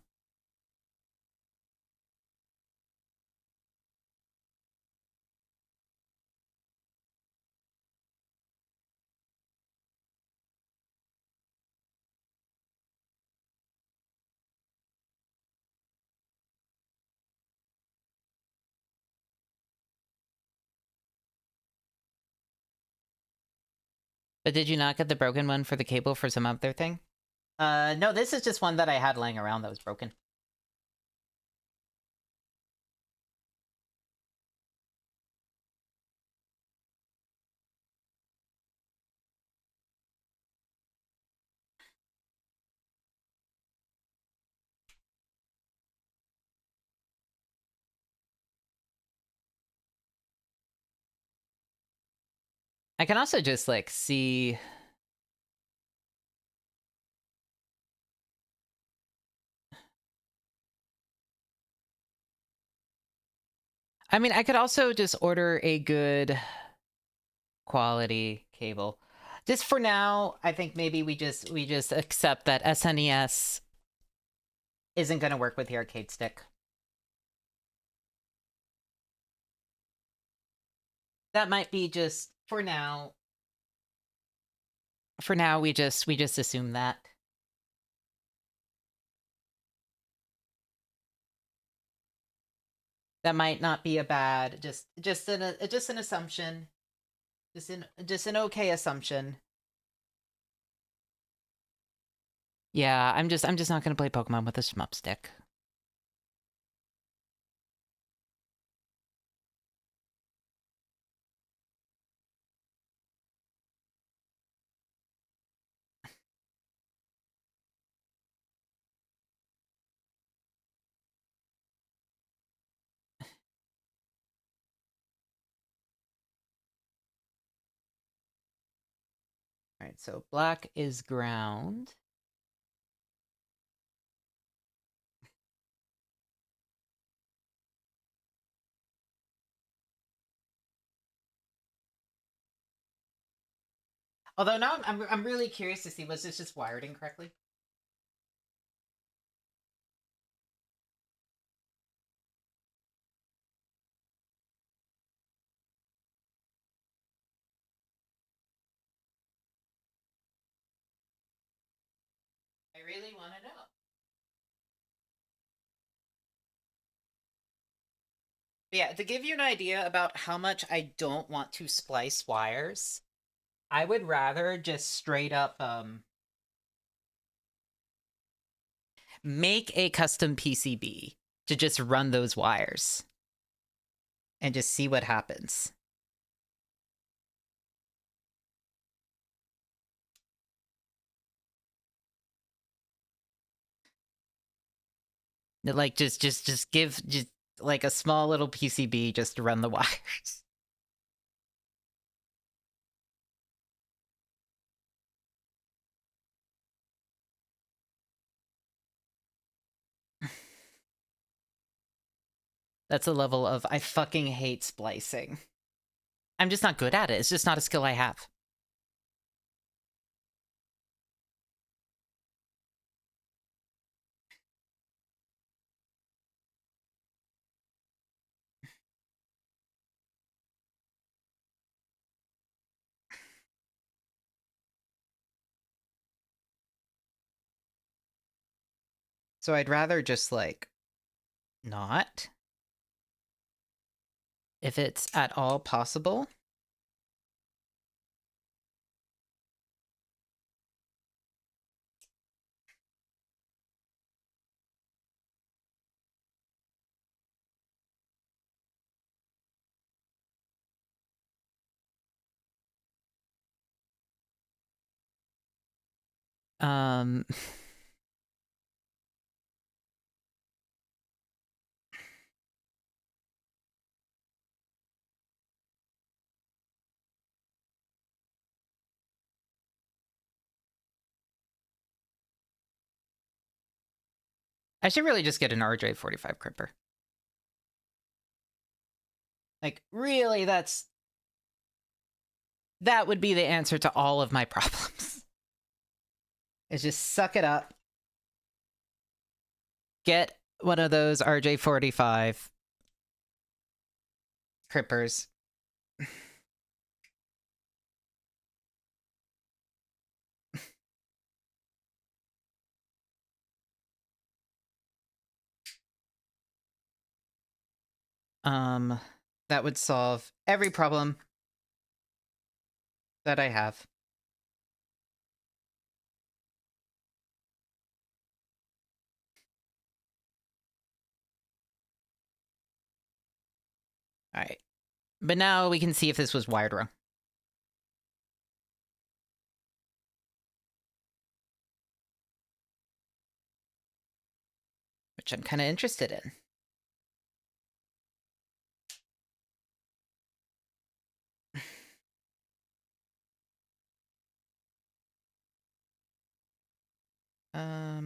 But did you not get the broken one for the cable for some other thing? No, this is just one that I had laying around that was broken. I can also just, like, see... I mean, I could also just order a good quality cable. Just for now, I think maybe we just accept that SNES isn't going to work with the arcade stick. That might be just for now. For now, we just assume that. That might not be a bad just an assumption. Just an okay assumption. Yeah, I'm just not gonna play Pokemon with a shmup stick. All right, so black is ground. Although now I'm really curious to see, was this just wired incorrectly? I really want to know. But yeah, to give you an idea about how much I don't want to splice wires, I would rather just straight up make a custom PCB to just run those wires and just see what happens. Like, just give just like a small little PCB just to run the wires. That's a level of I fucking hate splicing. I'm just not good at it. It's just not a skill I have. So I'd rather just like not, if it's at all possible. Um I should really just get an RJ45 cripper. Like, really, that would be the answer to all of my problems. Is just suck it up. Get one of those RJ45 crippers. That would solve every problem that I have. All right. But now we can see if this was wired wrong. Which I'm kind of interested in.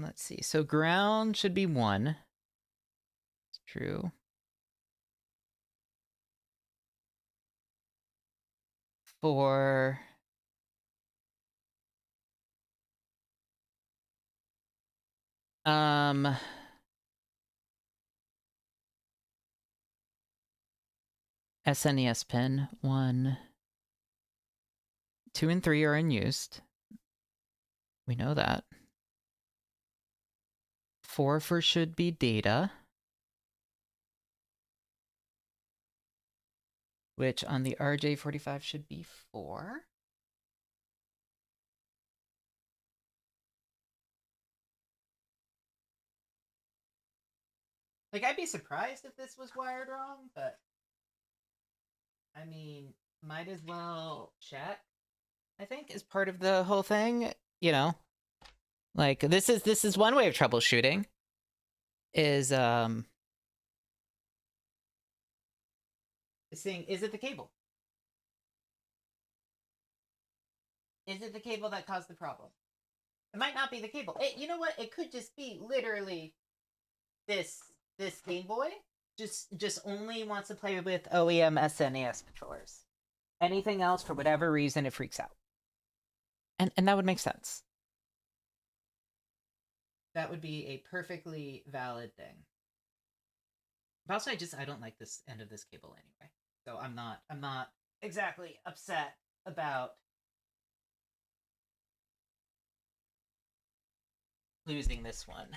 Let's see. So ground should be 1. It's true. 4. SNES pin 1. 2 and 3 are unused. We know that. 4 for should be data. Which on the RJ45 should be 4. Like, I'd be surprised if this was wired wrong, but I mean, might as well check, I think, is part of the whole thing, you know? Like, this is one way of troubleshooting, is seeing, is it the cable? Is it the cable that caused the problem? It might not be the cable. You know what? It could just be literally this Game Boy just only wants to play with OEM SNES controllers. Anything else, for whatever reason, it freaks out. And that would make sense. That would be a perfectly valid thing. But also, I don't like this end of this cable anyway. So I'm not exactly upset about losing this one.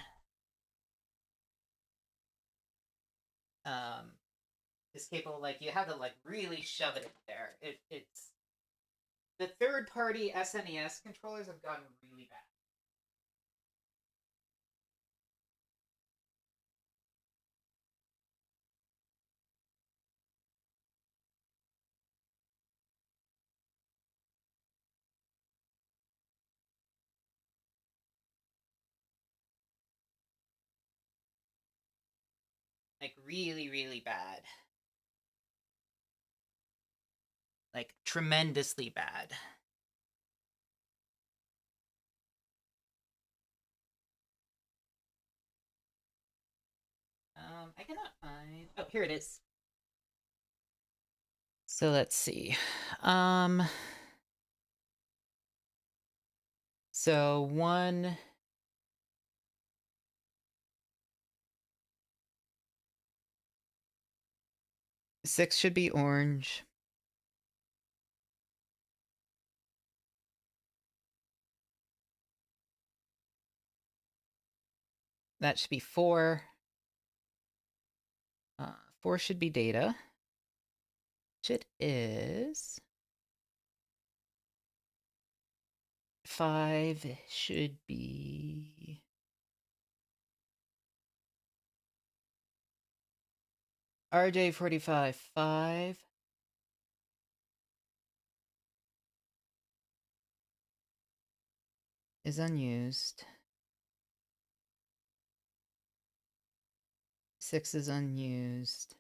This cable, like, you have to like really shove it in there. It's the third-party SNES controllers have gotten really bad. Like, really, really bad. Like, tremendously bad. I cannot find... Oh, here it is. So let's see. So 1... 6 should be orange. That should be 4. 4 should be data. Which it is. 5 should be... RJ45, 5. Is unused. 6 is unused.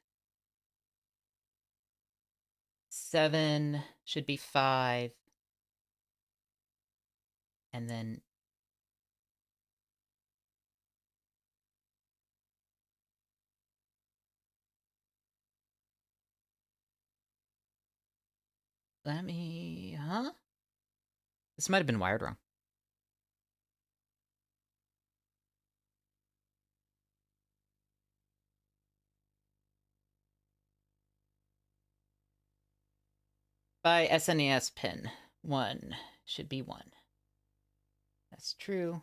7 should be 5. And then... Let me... Huh? This might have been wired wrong. By SNES pin. 1 should be 1. That's true.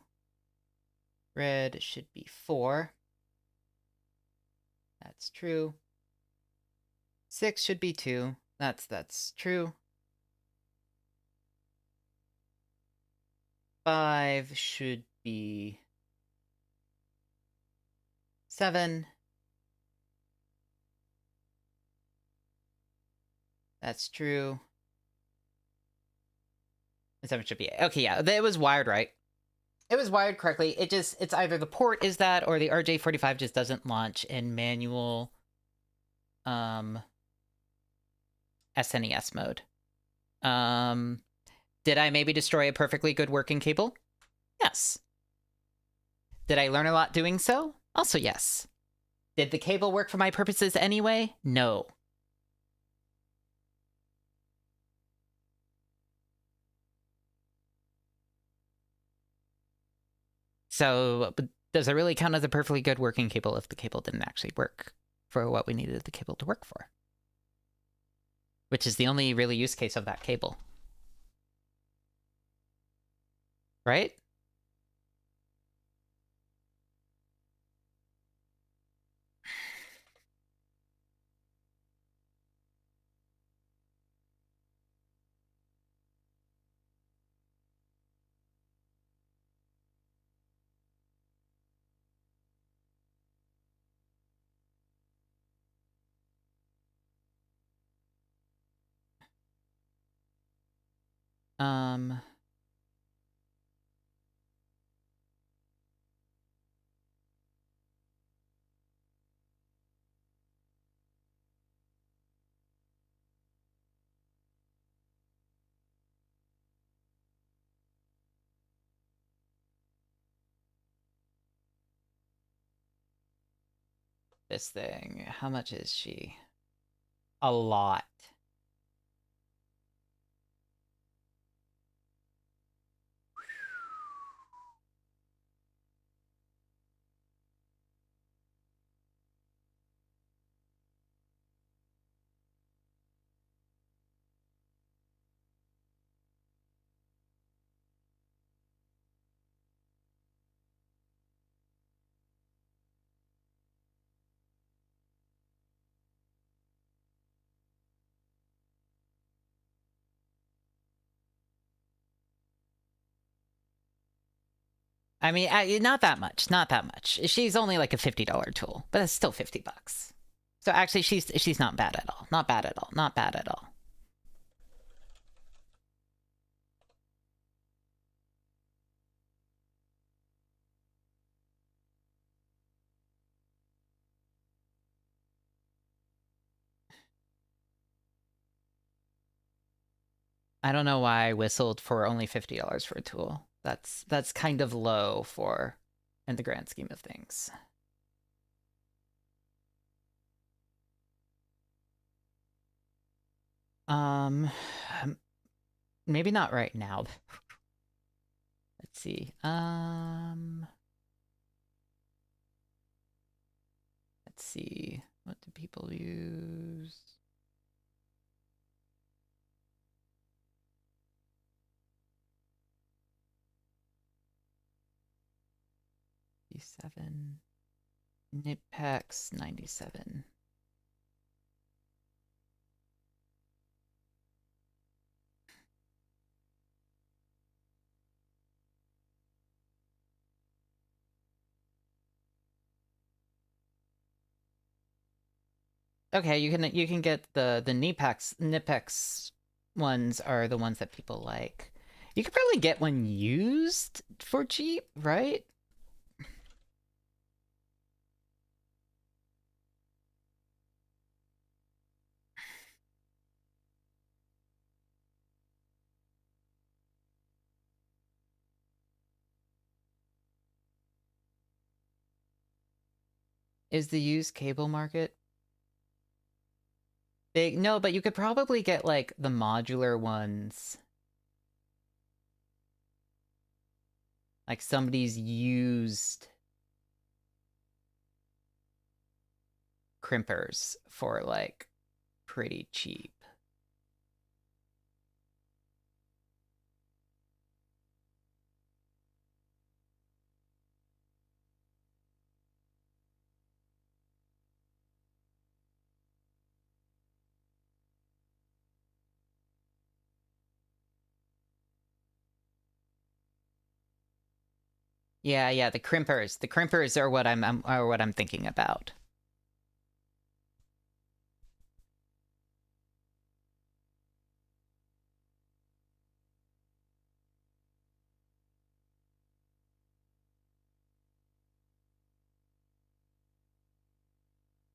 Red should be 4. That's true. 6 should be 2. That's true. 5 should be 7. That's true. And 7 should be 8. Okay, yeah, it was wired right. It was wired correctly. It's either the port is that or the RJ45 just doesn't launch in manual SNES mode. Did I maybe destroy a perfectly good working cable? Yes. Did I learn a lot doing so? Also yes. Did the cable work for my purposes anyway? No. So, does it really count as a perfectly good working cable if the cable didn't actually work for what we needed the cable to work for? Which is the only really use case of that cable. Right? This thing, how much is she? A lot. I mean, not that much, not that much. She's only like a $50 tool, but it's still $50. So actually, she's not bad at all. Not bad at all. Not bad at all. I don't know why I whistled for only $50 for a tool. That's kind of low for in the grand scheme of things. Um, maybe not right now. Let's see. Let's see. What do people use? D7. Nipex 97. Okay, you can get the Nipex ones are the ones that people like. You could probably get one used for cheap, right? Is the used cable market big? No, but you could probably get like the modular ones. Like somebody's used crimpers for like pretty cheap. Yeah, yeah, the crimpers. The crimpers are what I'm thinking about.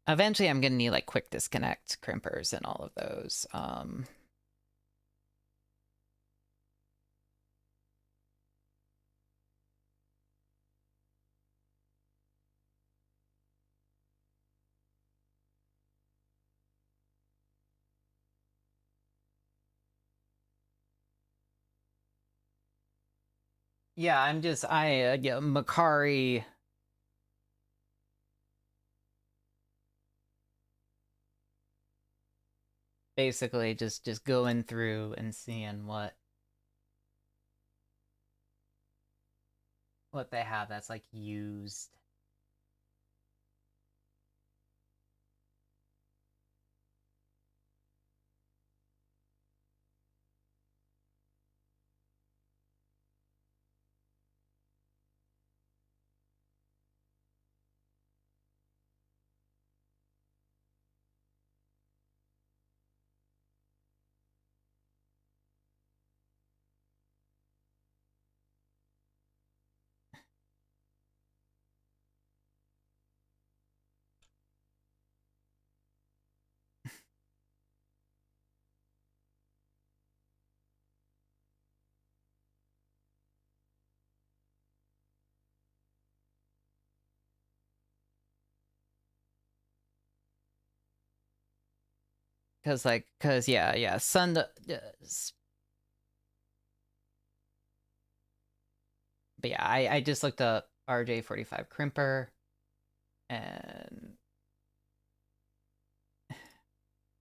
Eventually I'm gonna need like quick disconnect crimpers and all of those. Yeah, yeah, Macari. Basically just going through and seeing what they have that's like used. Cause yeah, yeah, but yeah, I just looked up RJ45 crimper and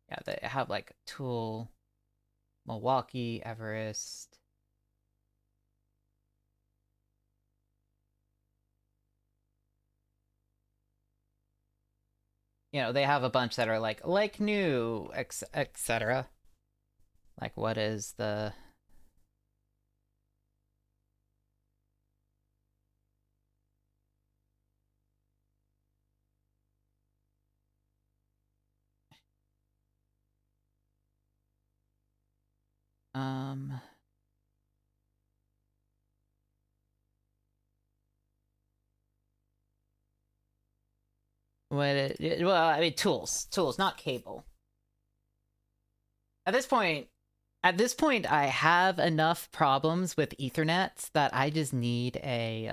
yeah, they have like Tool, Milwaukee, Everest. You know, they have a bunch that are like new, etc. Like what is the um well, I mean tools, not cable. At this point, At this point, I have enough problems with Ethernet that I just need a,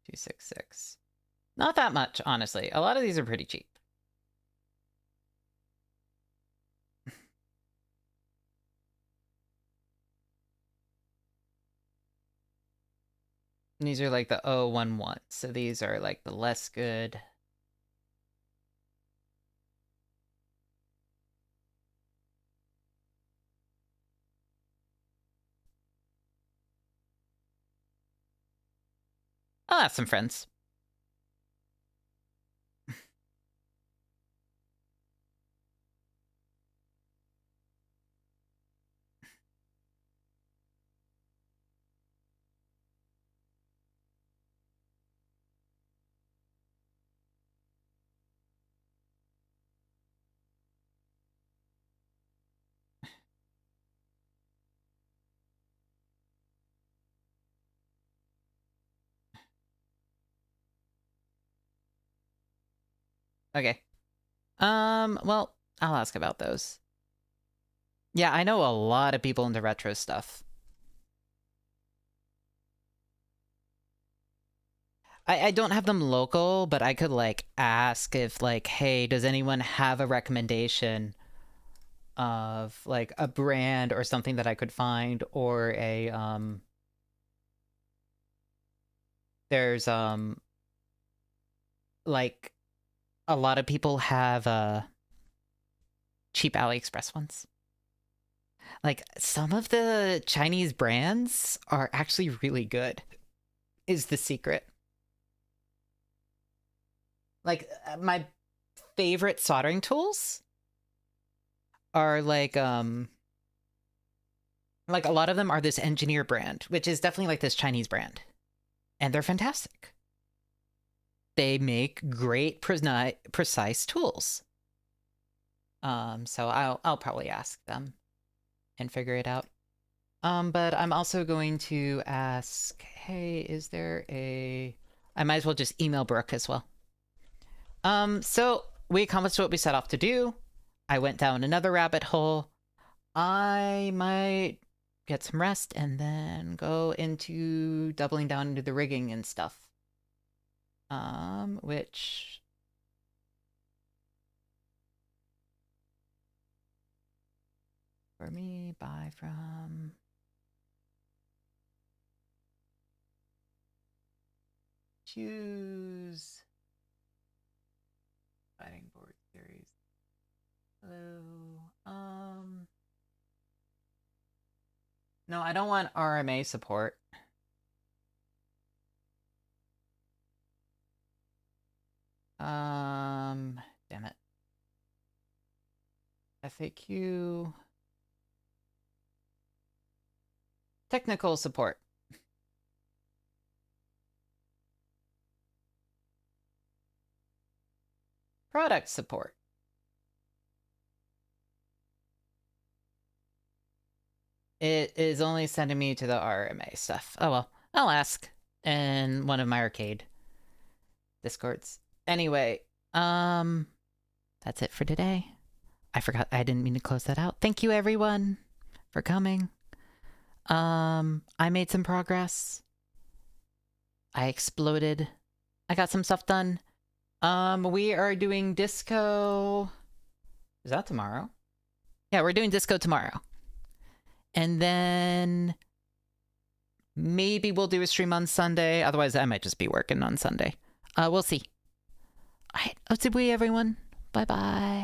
266. Not that much, honestly. A lot of these are pretty cheap. These are like the 011, so these are like the less good. I'll ask some friends. Okay. Well, I'll ask about those. Yeah, I know a lot of people into retro stuff. I don't have them local, but I could, like, ask if, like, hey, does anyone have a recommendation of, like, a brand or something that I could find, or a, there's, like, a lot of people have, cheap AliExpress ones. Like, some of the Chinese brands are actually really good, is the secret. Like, my favorite soldering tools are like a lot of them are this Engineer brand, which is definitely like this Chinese brand. And they're fantastic. They make great precise tools. So I'll probably ask them and figure it out. But I'm also going to ask, hey, is there a... I might as well just email Brooke as well. So we accomplished what we set off to do. I went down another rabbit hole. I might get some rest and then go into doubling down into the rigging and stuff. Which... for me, buy from... choose... fighting board series. Hello. No, I don't want RMA support. Damn it. FAQ. Technical support. Product support. It is only sending me to the RMA stuff. Oh well, I'll ask in one of my arcade discords. Anyway, that's it for today. I forgot, I didn't mean to close that out. Thank you everyone for coming. I made some progress. I exploded. I got some stuff done. We are doing disco. Is that tomorrow? Yeah, we're doing disco tomorrow. And then maybe we'll do a stream on Sunday. Otherwise, I might just be working on Sunday. We'll see. All right, Otsubui, everyone. Bye-bye.